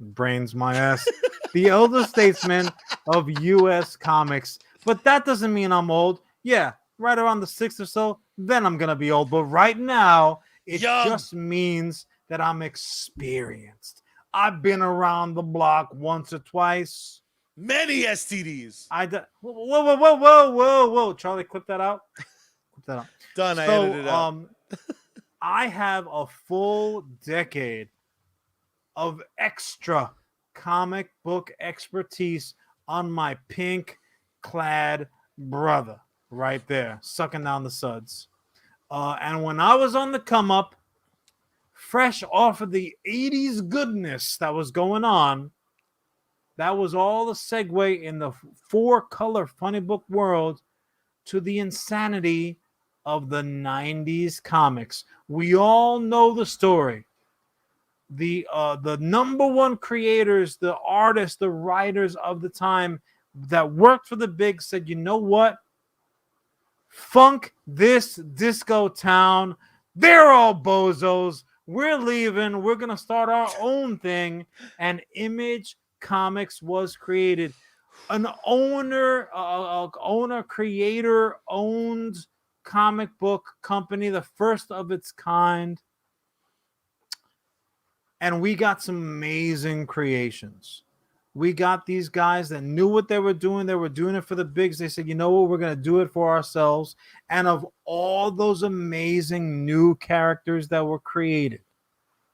A: brains my ass, the elder statesman of US Comics. But that doesn't mean I'm old. Yeah, right around the 6th or so, then I'm going to be old. But right now, it just means that I'm experienced. I've been around the block once or twice.
B: Many STDs.
A: Whoa. Charlie, clip that out.
B: Done. I edited it out.
A: I have a full decade of extra comic book expertise on my pink clad brother right there, sucking down the suds. And when I was on the come up, fresh off of the 80s goodness that was going on, that was all the segue in the 4-color funny book world to the insanity of the 90s comics. We all know the story. The number one creators, the artists, the writers of the time that worked for the big said, you know what? Funk this disco town. They're all bozos. We're leaving. We're going to start our own thing. And Image Comics was created. An creator-owned comic book company, the first of its kind. And we got some amazing creations. We got these guys that knew what they were doing. They were doing it for the bigs. They said, you know what? We're going to do it for ourselves. And of all those amazing new characters that were created,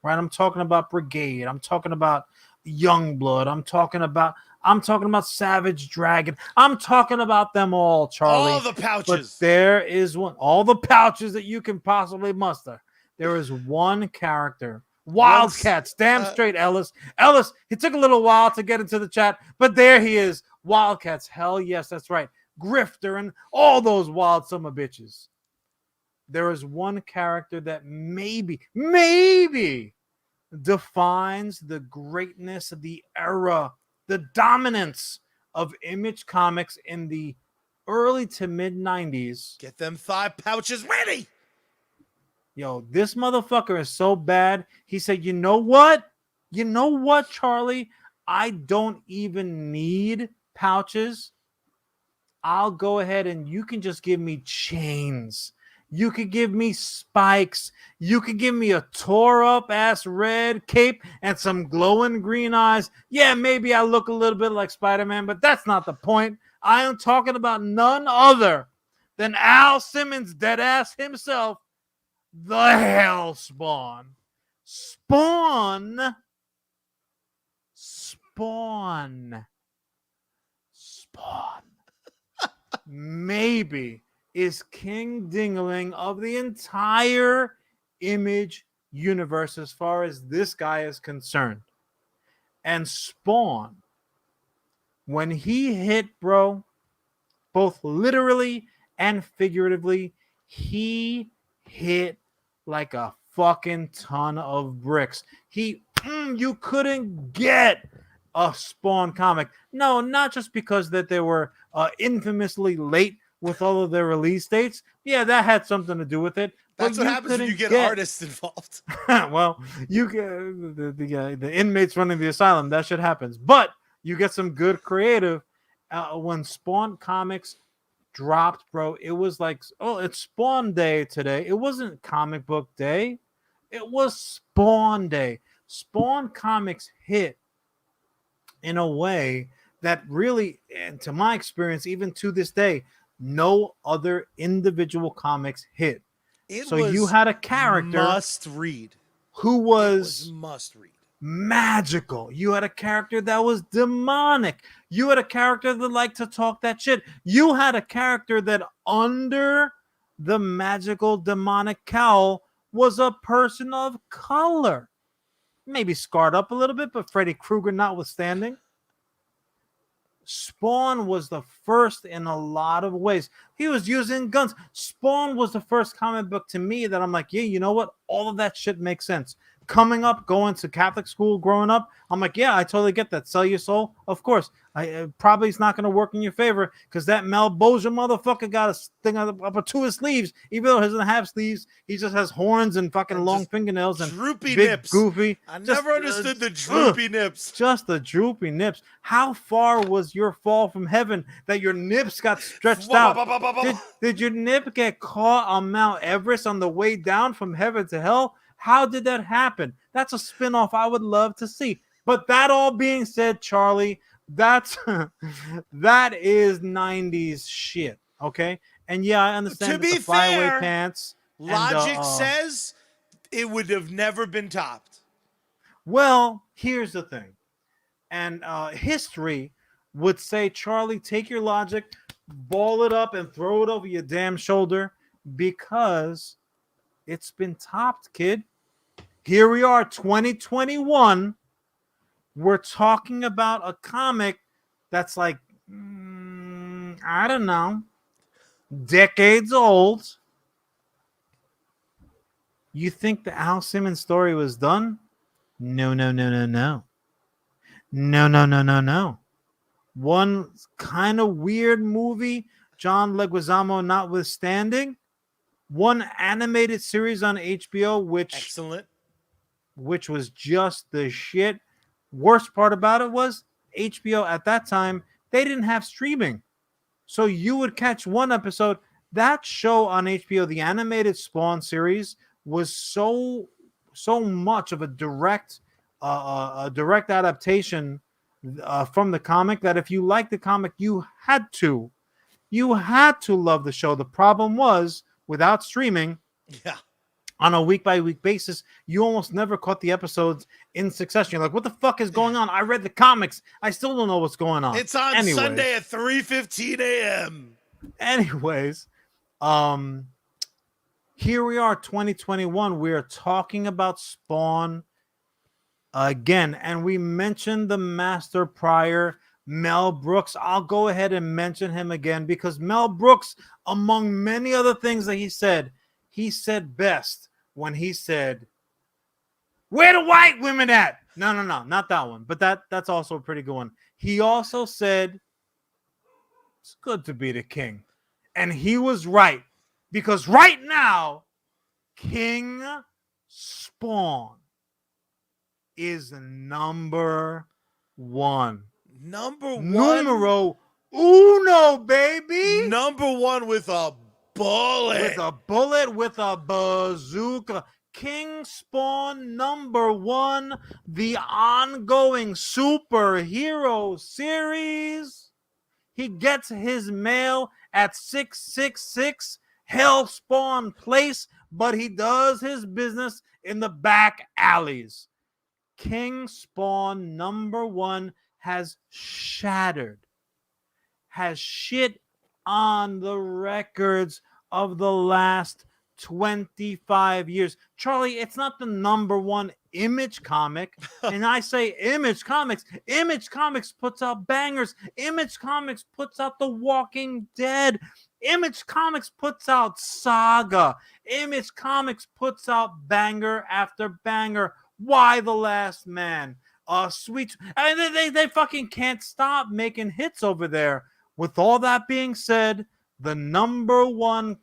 A: right? I'm talking about Brigade. I'm talking about Youngblood. I'm talking about Savage Dragon. I'm talking about them all, Charlie.
B: All the pouches.
A: But there is one. All the pouches that you can possibly muster. There is one character. Wildcats, damn straight, Ellis. It took a little while to get into the chat, but there he is. Wildcats, hell yes, that's right. Grifter and all those wild summer bitches. There is one character that maybe defines the greatness of the era, the dominance of Image Comics in the early to mid 90s.
B: Get them thigh pouches ready.
A: Yo, this motherfucker is so bad. He said, you know what? Charlie? I don't even need pouches. I'll go ahead and you can just give me chains. You could give me spikes. You could give me a tore up ass red cape and some glowing green eyes. Yeah, maybe I look a little bit like Spider-Man, but that's not the point. I am talking about none other than Al Simmons, dead ass himself, the Hellspawn. Spawn. Maybe is King Dingling of the entire Image universe as far as this guy is concerned. And Spawn, when he hit, bro, both literally and figuratively, he hit like a fucking ton of bricks. You couldn't get a Spawn comic. No, not just because that they were infamously late with all of their release dates. Yeah, that had something to do with it.
B: That's what happens when you get artists involved.
A: Well, you get the inmates running the asylum. That shit happens. But you get some good creative. When Spawn comics dropped, bro, it was like, oh, it's Spawn Day today. It wasn't comic book day. It was Spawn Day. Spawn comics hit in a way that really, and to my experience, even to this day, no other individual comics hit. So you had a character
B: must read
A: who was
B: must read
A: magical. You had a character that was demonic. You had a character that liked to talk that shit. You had a character that under the magical demonic cowl was a person of color. Maybe scarred up a little bit, but Freddy Krueger notwithstanding. Spawn was the first in a lot of ways. He was using guns. Spawn was the first comic book to me that I'm like, yeah, you know what? All of that shit makes sense. Coming up, going to Catholic school, growing up, I'm like, yeah, I totally get that. Sell your soul, of course. Probably it's not going to work in your favor because that Malbosia motherfucker got a thing up to his sleeves. Even though he doesn't have sleeves, he just has horns and fucking long fingernails and
B: droopy
A: big
B: nips.
A: Goofy.
B: I never understood the droopy nips.
A: Just the droopy nips. How far was your fall from heaven that your nips got stretched out? Did your nip get caught on Mount Everest on the way down from heaven to hell? How did that happen? That's a spinoff I would love to see. But that all being said, Charlie, that is 90s shit. Okay. And yeah, I understand
B: to be
A: the flyaway
B: fair,
A: pants.
B: Logic says it would have never been topped.
A: Well, here's the thing. And history would say, Charlie, take your logic, ball it up and throw it over your damn shoulder because it's been topped, kid. Here we are, 2021. We're talking about a comic that's like, I don't know, decades old. You think the Al Simmons story was done? No. No. One kind of weird movie, John Leguizamo notwithstanding. One animated series on HBO, which was just the shit. Worst part about it was HBO at that time, they didn't have streaming. So you would catch one episode. That show on HBO, the animated Spawn series, was so much of a direct adaptation from the comic that if you liked the comic, you had to love the show. The problem was without streaming, on a week-by-week basis, you almost never caught the episodes in succession. You're like, what the fuck is going on? I read the comics. I still don't know what's going on.
B: It's on Sunday at 3:15 a.m.
A: Anyways, here we are, 2021. We are talking about Spawn again. And we mentioned the master prior, Mel Brooks. I'll go ahead and mention him again because Mel Brooks, among many other things that he said best when he said, "Where the white women at?" No, not that one. But that's also a pretty good one. He also said, "It's good to be the king." And he was right. Because right now, King Spawn is number one.
B: Numero
A: Uno, baby.
B: Number one with a bullet.
A: With a bullet, with a bazooka. King Spawn number one, the ongoing superhero series. He gets his mail at 666 Hellspawn Place, but he does his business in the back alleys. King Spawn number one has shattered, has shit on the records of the last 25 years. Charlie, it's not the number one Image comic. And I say Image Comics. Image Comics puts out bangers. Image Comics puts out The Walking Dead. Image Comics puts out Saga. Image Comics puts out banger after banger. Why the Last Man? Sweet. I mean, they fucking can't stop making hits over there. With all that being said, the number one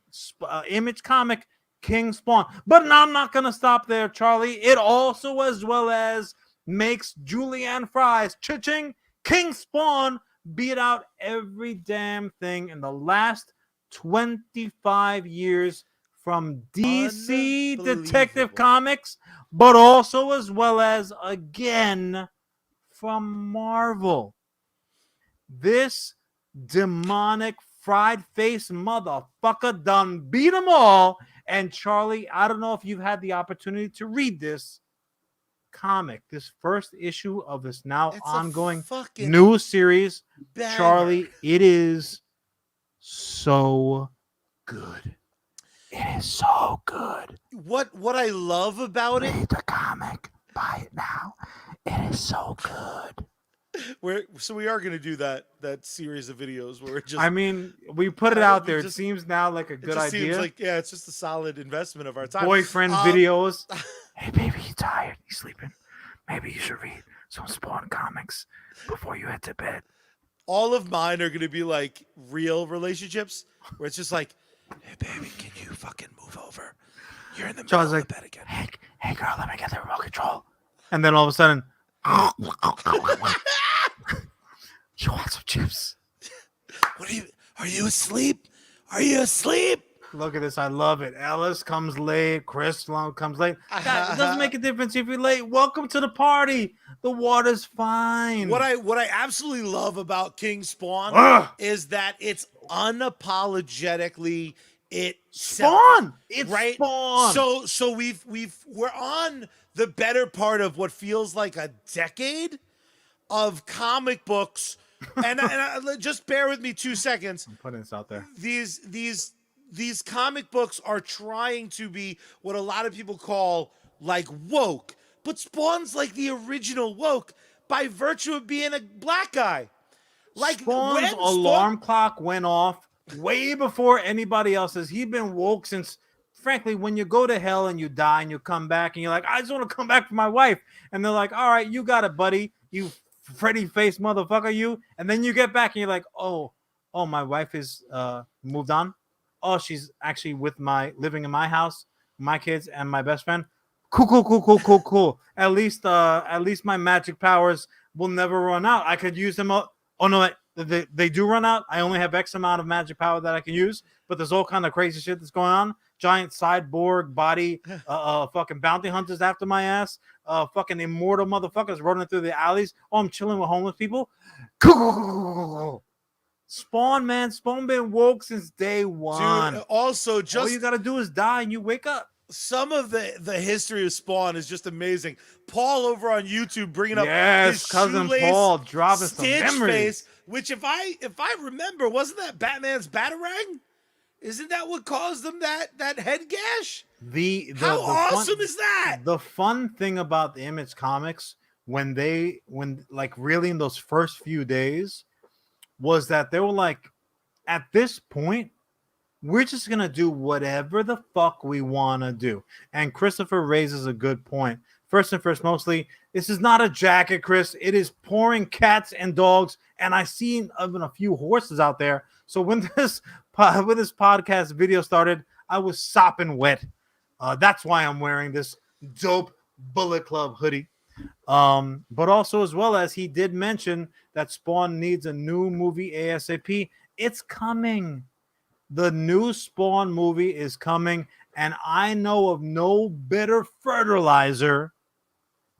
A: Image comic, King Spawn. But now I'm not going to stop there, Charlie. It also, as well as, makes Julianne Fry's Cha-ching, King Spawn beat out every damn thing in the last 25 years from DC Detective Comics, but also as well as, again, from Marvel. This demonic fried face motherfucker done beat them all. And Charlie, I don't know if you've had the opportunity to read this comic, this first issue of this now ongoing new series.
B: Banger.
A: Charlie, it is so good. It is so good.
B: What I love about it,
A: read the comic, buy it now. It is so good.
B: We are going to do that series of videos where it just.
A: I mean, we put it out there. It seems now like a good idea.
B: Seems like, yeah, it's just a solid investment of our time.
A: Boyfriend videos. Hey, baby, he's tired. He's sleeping. Maybe you should read some Spawn comics before you head to bed.
B: All of mine are going to be like real relationships where it's just like, hey, baby, can you fucking move over? You're in the middle of the bed again.
A: Hey, girl, let me get the remote control. And then all of a sudden, you want some chips?
B: Are you asleep? Are you asleep?
A: Look at this. I love it. Ellis comes late. Chris comes late. God, it doesn't make a difference if you're late. Welcome to the party. The water's fine.
B: What I absolutely love about King Spawn is that it's unapologetically
A: Spawn. It's
B: right?
A: Spawn.
B: So we're on the better part of what feels like a decade of comic books. and just bear with me 2 seconds.
A: I'm putting this out there.
B: These comic books are trying to be what a lot of people call like woke, but Spawn's like the original woke by virtue of being a black guy. Like
A: Spawn's alarm clock went off way before anybody else's. He's been woke since, frankly, when you go to hell and you die and you come back and you're like, I just want to come back for my wife. And they're like, all right, you got it, buddy. You Freddy face motherfucker, you. And then you get back and you're like, oh, my wife is moved on. Oh, she's actually living in my house, my kids, and my best friend. Cool. At least my magic powers will never run out. I could use them. Oh no, they do run out. I only have X amount of magic power that I can use, but there's all kind of crazy shit that's going on. Giant cyborg body, fucking bounty hunters after my ass, fucking immortal motherfuckers running through the alleys. Oh, I'm chilling with homeless people. Spawn, man. Spawn been woke since day one.
B: Dude, also, just
A: all you gotta do is die and you wake up.
B: Some of the history of Spawn is just amazing. Paul over on YouTube bringing up his
A: cousin
B: shoelace
A: Paul dropping some
B: Stitch
A: memories.
B: face, which if I remember, wasn't that Batman's Batarang? Isn't that what caused him that head gash? How awesome is that?
A: The fun thing about the Image Comics when like really in those first few days was that they were like, at this point, we're just going to do whatever the fuck we want to do. And Christopher raises a good point. First and first, mostly, this is not a jacket, Chris. It is pouring cats and dogs. And I seen even a few horses out there. So when this podcast video started, I was sopping wet. That's why I'm wearing this dope Bullet Club hoodie. But also as well as he did mention that Spawn needs a new movie ASAP. It's coming. The new Spawn movie is coming, and I know of no better fertilizer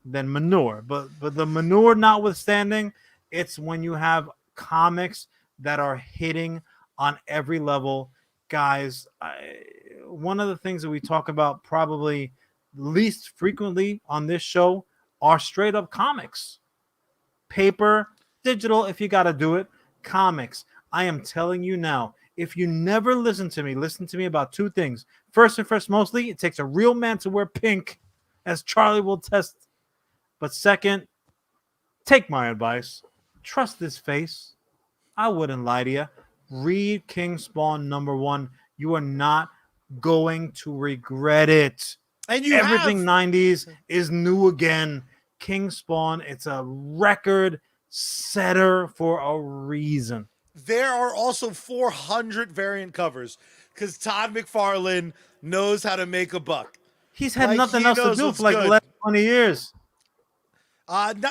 A: than manure. But the manure notwithstanding, it's when you have comics that are hitting on every level. Guys, one of the things that we talk about probably least frequently on this show are straight up comics. Paper, digital, if you got to do it, comics. I am telling you now, if you never listen to me about two things. First and first, mostly, it takes a real man to wear pink, as Charlie will test. But second, take my advice. Trust this face. I wouldn't lie to you. Read King Spawn #1. You are not going to regret it.
B: And you
A: Everything
B: have
A: 90s is new again. King Spawn, it's a record setter for a reason.
B: There are also 400 variant covers because Todd McFarlane knows how to make a buck.
A: He's had nothing else to do for like the last 20 years.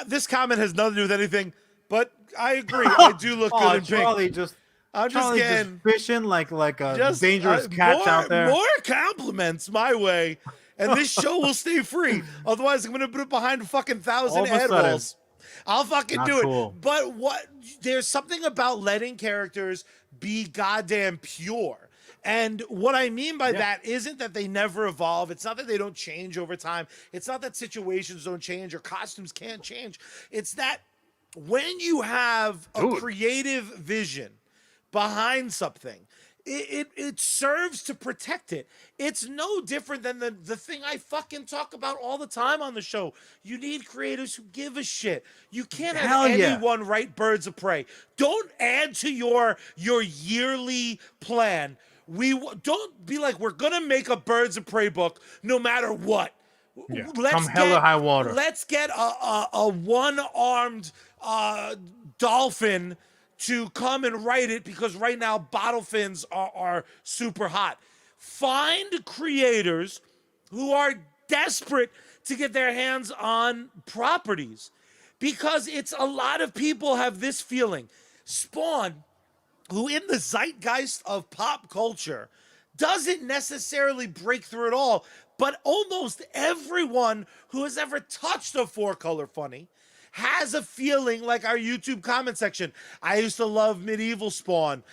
B: This comment has nothing to do with anything, but I agree. I do look good in
A: Charlie
B: pink.
A: just
B: I'm just
A: Charlie
B: getting
A: just fishing like a dangerous catch out there.
B: More compliments my way, and this show will stay free. Otherwise, I'm going to put it behind fucking 1,000 ad walls. I'll fucking do it. But there's something about letting characters be goddamn pure. And what I mean by that isn't that they never evolve. It's not that they don't change over time. It's not that situations don't change or costumes can't change. It's that when you have a creative vision behind something, it serves to protect it. It's no different than the thing I fucking talk about all the time on the show. You need creators who give a shit. You can't have anyone write Birds of Prey. Don't add to your yearly plan. Don't be like, we're gonna make a Birds of Prey book no matter what.
A: Yeah. Come hell or high water.
B: Let's get a one-armed dolphin to come and write it because right now bottle fins are super hot. Find creators who are desperate to get their hands on properties because it's a lot of people have this feeling. Spawn, who in the zeitgeist of pop culture doesn't necessarily break through at all, but almost everyone who has ever touched a four-color funny has a feeling like our YouTube comment section. I used to love Medieval Spawn.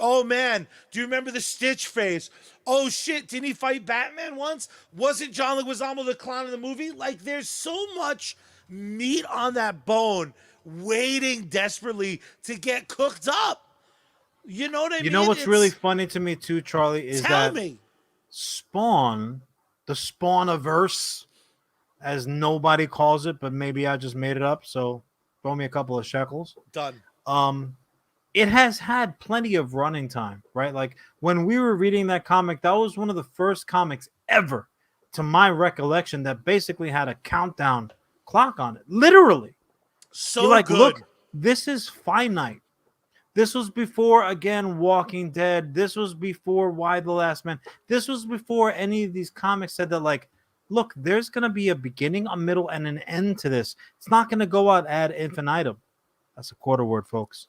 B: Oh man, do you remember the Stitch face? Oh shit, didn't he fight Batman once? Wasn't John Leguizamo the clown in the movie? Like, there's so much meat on that bone waiting desperately to get cooked up. You know what I mean?
A: You know what's really funny to me too, Charlie, is that Spawn, the Spawniverse, as nobody calls it, but maybe I just made it up, so throw me a couple of shekels.
B: Done.
A: It has had plenty of running time, right? Like when we were reading that comic, that was one of the first comics ever, to my recollection, that basically had a countdown clock on it. Literally.
B: So
A: you're like,
B: good.
A: Look, this is finite. This was before, again, Walking Dead. This was before Why the Last Man. This was before any of these comics said that, like, look, there's going to be a beginning, a middle, and an end to this. It's not going to go out ad infinitum. That's a quarter word, folks.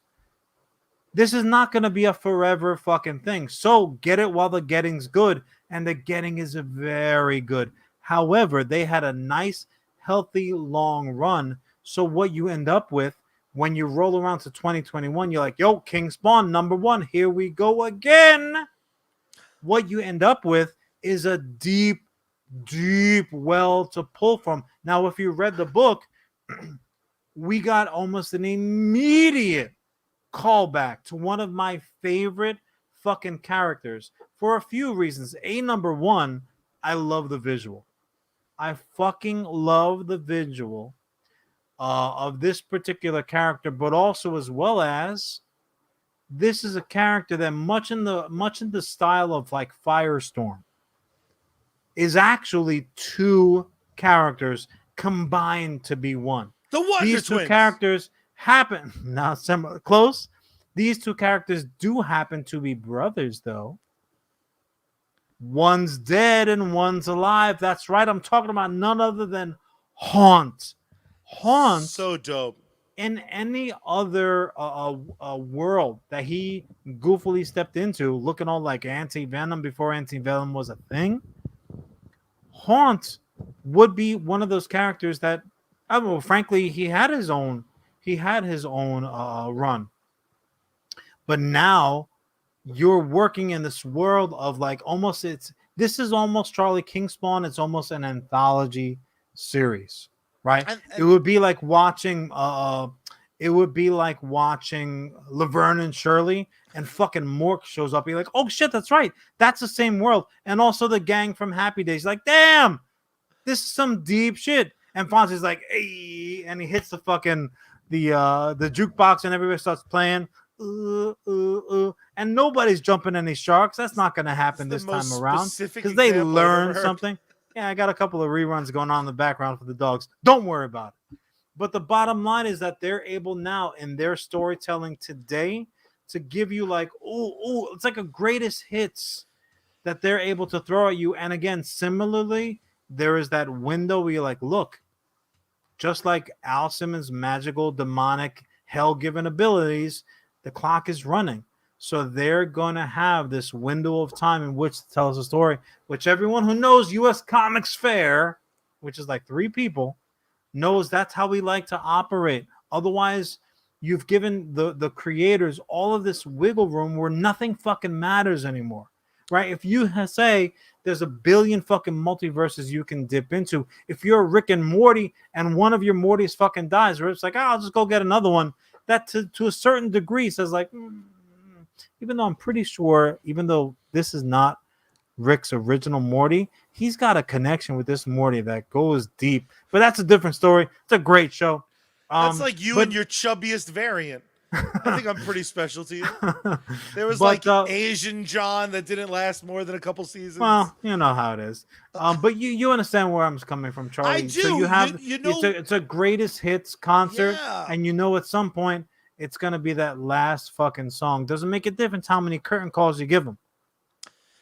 A: This is not going to be a forever fucking thing. So get it while the getting's good, and the getting is very good. However, they had a nice, healthy, long run. So what you end up with when you roll around to 2021, you're like, yo, King Spawn, #1, here we go again. What you end up with is a deep well to pull from. Now, if you read the book, we got almost an immediate callback to one of my favorite fucking characters for a few reasons. #1, I love the visual. I fucking love the visual of this particular character, but also as well as this is a character that much in the style of like Firestorm is actually two characters combined to be one.
B: The Wonder
A: These
B: Twins.
A: two characters happen now close. These two characters do happen to be brothers, though. One's dead and one's alive. That's right. I'm talking about none other than Haunt
B: So dope.
A: in any other world that he goofily stepped into, looking all like Anti-Venom before Anti-Venom was a thing, Haunt would be one of those characters that, I mean, well, frankly, he had his own run, but now you're working in this world of like almost it's this is almost Charlie King Spawn. It's almost an anthology series, right? It
B: And
A: would be like watching it would be like watching Laverne and Shirley and fucking Mork shows up. You're like, oh shit, that's right. That's the same world. And also the gang from Happy Days. Like, damn, this is some deep shit. And Fonzie's like, hey, and he hits the fucking the jukebox and everybody starts playing. And nobody's jumping any sharks. That's not going to happen
B: the
A: this time
B: most
A: around
B: specific
A: because they
B: example I've ever
A: learned
B: heard.
A: something. Yeah, I got a couple of reruns going on in the background for the dogs. Don't worry about it. But the bottom line is that they're able now in their storytelling today to give you like, oh, it's like a greatest hits that they're able to throw at you. And again, similarly, there is that window where you're like, look, just like Al Simmons' magical, demonic, hell-given abilities, the clock is running. So they're going to have this window of time in which to tell us a story, which everyone who knows US Comics Fair, which is like 3 people, knows that's how we like to operate. Otherwise, you've given the creators all of this wiggle room where nothing fucking matters anymore, right? If you say there's a billion fucking multiverses you can dip into, if you're Rick and Morty and one of your Mortys fucking dies, or it's like, oh, I'll just go get another one, that to a certain degree says like, even though I'm pretty sure, even though this is not Rick's original Morty, he's got a connection with this Morty that goes deep. But that's a different story. It's a great show.
B: That's like you and your chubbiest variant. I think I'm pretty special to you. There was like Asian John that didn't last more than a couple seasons.
A: Well, you know how it is. But you understand where I'm coming from, Charlie.
B: I do.
A: So you have
B: you know,
A: it's a greatest hits concert,
B: Yeah.
A: and you know at some point it's gonna be that last fucking song. Doesn't make a difference how many curtain calls you give them.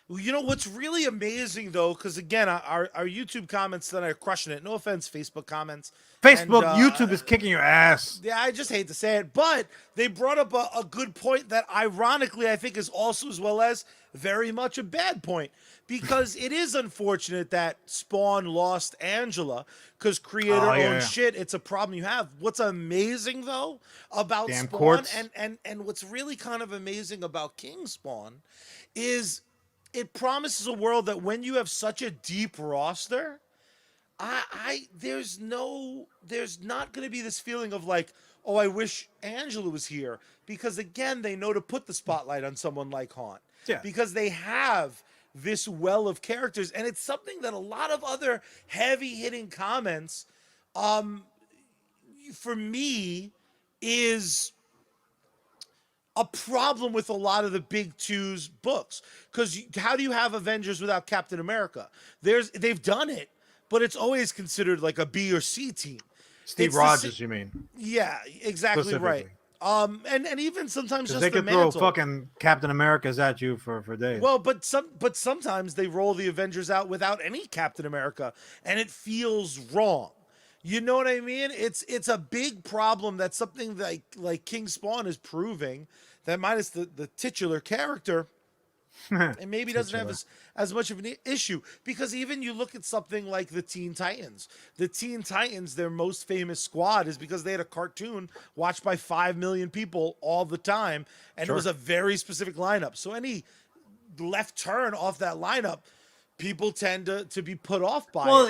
B: You know what's really amazing though, because again, our YouTube comments that are crushing it. No offense, Facebook comments.
A: Facebook,
B: And,
A: YouTube is kicking your ass.
B: Yeah, I just hate to say it, but they brought up a good point that ironically I think is also as well as very much a bad point, because it is unfortunate that Spawn lost Angela because creator owned shit. It's a problem you have. What's amazing though about
A: Damn
B: Spawn
A: courts.
B: and what's really kind of amazing about King Spawn is it promises a world that when you have such a deep roster, there's not going to be this feeling of like, oh, I wish Angela was here, because again, they know to put the spotlight on someone like Haunt, because they have this well of characters, and it's something that a lot of other heavy hitting comments, for me, is a problem with a lot of the big two's books, because how do you have Avengers without Captain America? They've done it, but it's always considered like a B or C team.
A: Steve Rogers, you mean?
B: Yeah, exactly right. And even sometimes just
A: they
B: the
A: could
B: mantle.
A: throw fucking Captain Americas at you for days.
B: Well, but sometimes they roll the Avengers out without any Captain America, and it feels wrong. You know what I mean? It's a big problem. That's something like King Spawn is proving, that minus the titular character, and maybe doesn't have as much of an issue, because even you look at something like the Teen Titans. The Teen Titans, their most famous squad is because they had a cartoon watched by 5 million people all the time, and it was a very specific lineup. So any left turn off that lineup, people tend to be put off by it.
A: Well,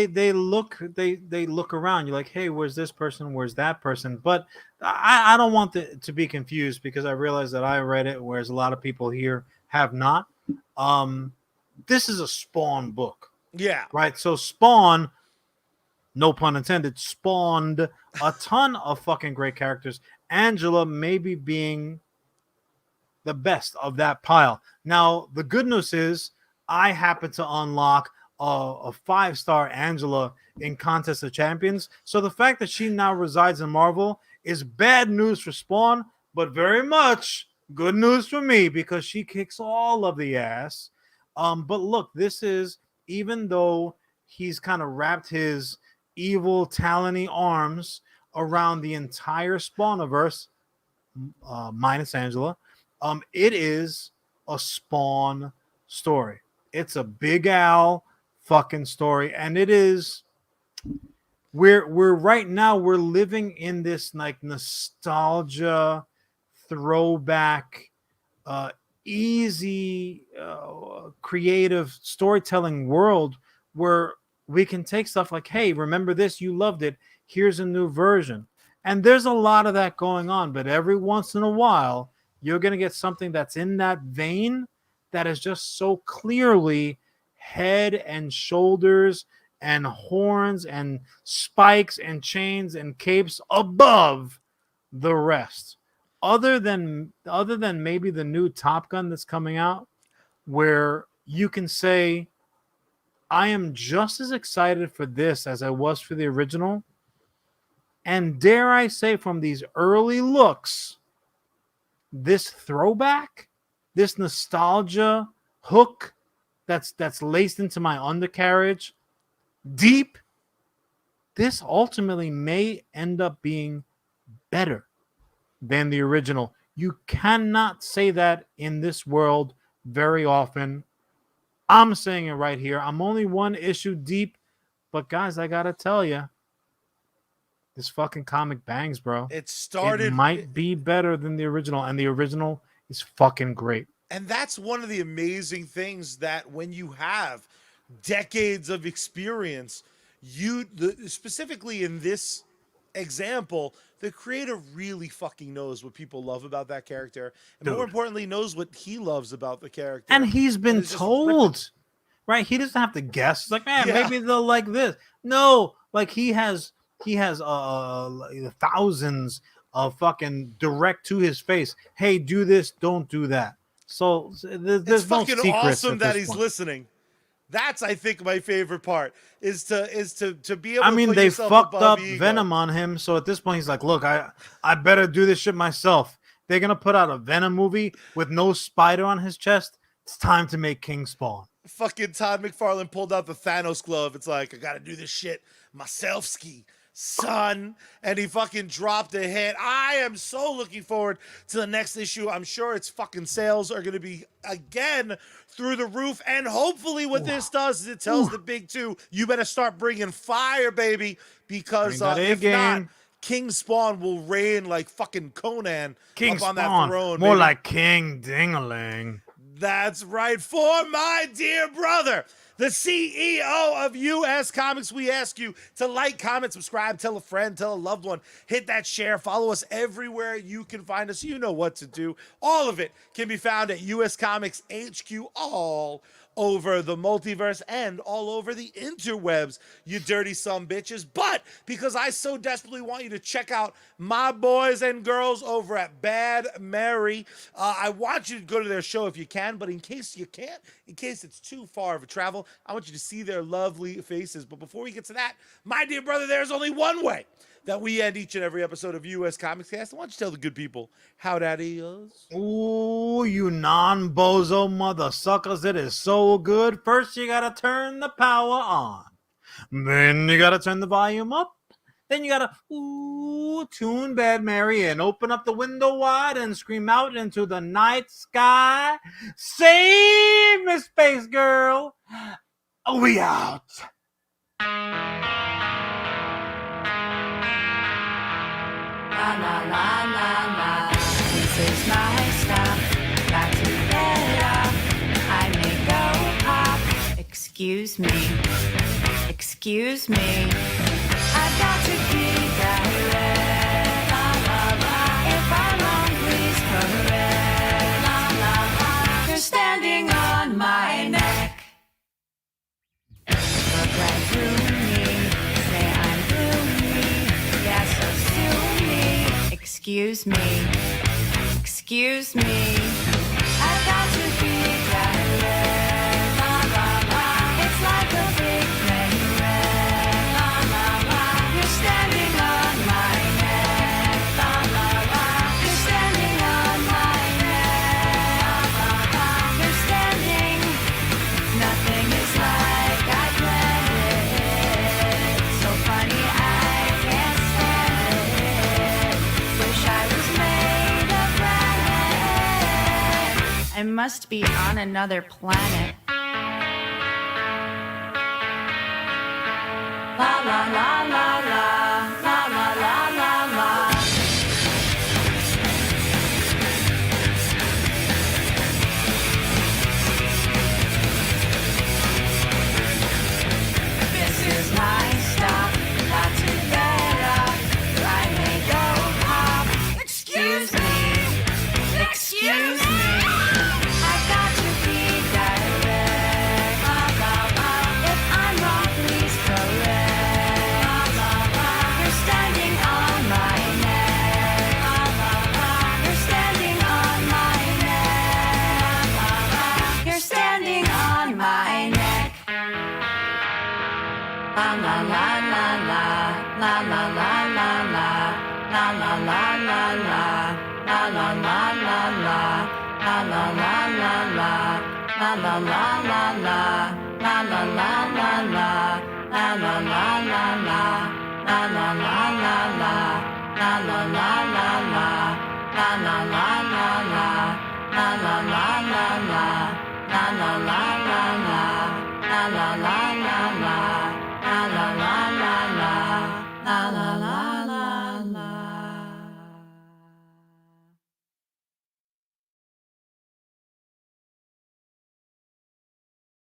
A: they look around. You're like, hey, where's this person? Where's that person? But I don't want to be confused, because I realize that I read it, whereas a lot of people here have not. This is a Spawn book.
B: Yeah.
A: Right? So Spawn, no pun intended, spawned a ton of fucking great characters. Angela maybe being the best of that pile. Now, the good news is I happen to unlock a 5-star Angela in Contest of Champions. So the fact that she now resides in Marvel is bad news for Spawn, but very much good news for me, because she kicks all of the ass. But look, this is, even though he's kind of wrapped his evil talony arms around the entire Spawniverse, minus Angela. It is a Spawn story. It's a Big Al fucking story, and it is. We're right now we're living in this like nostalgia, throwback, easy, creative storytelling world where we can take stuff like, hey, remember this? You loved it. Here's a new version. And there's a lot of that going on, but every once in a while, you're going to get something that's in that vein that is just so clearly head and shoulders and horns and spikes and chains and capes above the rest. Other than maybe the new Top Gun that's coming out, where you can say, I am just as excited for this as I was for the original. And dare I say, from these early looks, this throwback, this nostalgia hook that's laced into my undercarriage, deep, this ultimately may end up being better than the original. You cannot say that in this world very often. I'm saying it right here. I'm only one issue deep, but guys, I gotta tell you, this fucking comic bangs, bro. It might be better than the original, and the original is fucking great.
B: And that's one of the amazing things, that when you have decades of experience, specifically in this example, the creator really fucking knows what people love about that character, and more importantly, knows what he loves about the character.
A: And he's been told, right? He doesn't have to guess. It's like, man, maybe they'll like this. No, like he has thousands of fucking direct to his face. Hey, do this, don't do that. So there's no
B: fucking
A: secrets.
B: Awesome that he's listening. That's, I think, my favorite part is to be able.
A: I mean,
B: to put
A: they
B: yourself
A: fucked
B: above
A: up
B: ego.
A: Venom on him, so at this point he's like, look, I better do this shit myself. They're gonna put out a Venom movie with no spider on his chest. It's time to make King Spawn.
B: Fucking Todd McFarlane pulled out the Thanos glove. It's like, I gotta do this shit myself, ski. Son, and he fucking dropped a hit. I am so looking forward to the next issue. I'm sure its fucking sales are going to be again through the roof, and hopefully what this does is it tells the big two, you better start bringing fire, baby, because if not, King Spawn will reign like fucking Conan up on that throne.
A: More like King Dingaling.
B: That's right. For my dear brother, the CEO of US Comics, we ask you to like, comment, subscribe, tell a friend, tell a loved one, hit that share, follow us everywhere you can find us. You know what to do. All of it can be found at US Comics HQ, all over the multiverse and all over the interwebs, you dirty sumbitches. But because I so desperately want you to check out my boys and girls over at Bad Mary, I want you to go to their show if you can, but in case you can't, in case it's too far of a travel, I want you to see their lovely faces. But before we get to that, my dear brother, there's only one way that we end each and every episode of USComicsCAST. Why don't you tell the good people how that is?
A: Ooh, you non-bozo mother suckers, it is so good. First, you gotta turn the power on. Then you gotta turn the volume up. Then you gotta, tune Bad Mary and open up the window wide and scream out into the night sky. Save me, Space Girl. We out.
C: La la la la la, this is my stuff, got to get up, I may go pop, excuse me, I've got to be direct, la la la, if I'm wrong please correct, la la la, you're standing on my neck, look right through me, say I'm gloomy, yes assume me, excuse me, I've got to be direct, la la la, it's like a big plane wreck, la la la, you're standing on my neck, la la la, you're standing on my neck, la la la, you're standing, nothing is like I planned it, so find I must be on another planet. La la la la la, la la la la la. This is my stop, got to get up. I may go pop. Excuse me. Excuse me, I've got to be direct. If I'm wrong, please correct. You're standing on my neck. You're standing on my neck. You're standing on my neck. La la la la la, la la la la la, la la la la la. La la la la la, la la la la la, la la la la la, la la la la la, la la la la la, la la la la la, la la la la la, la la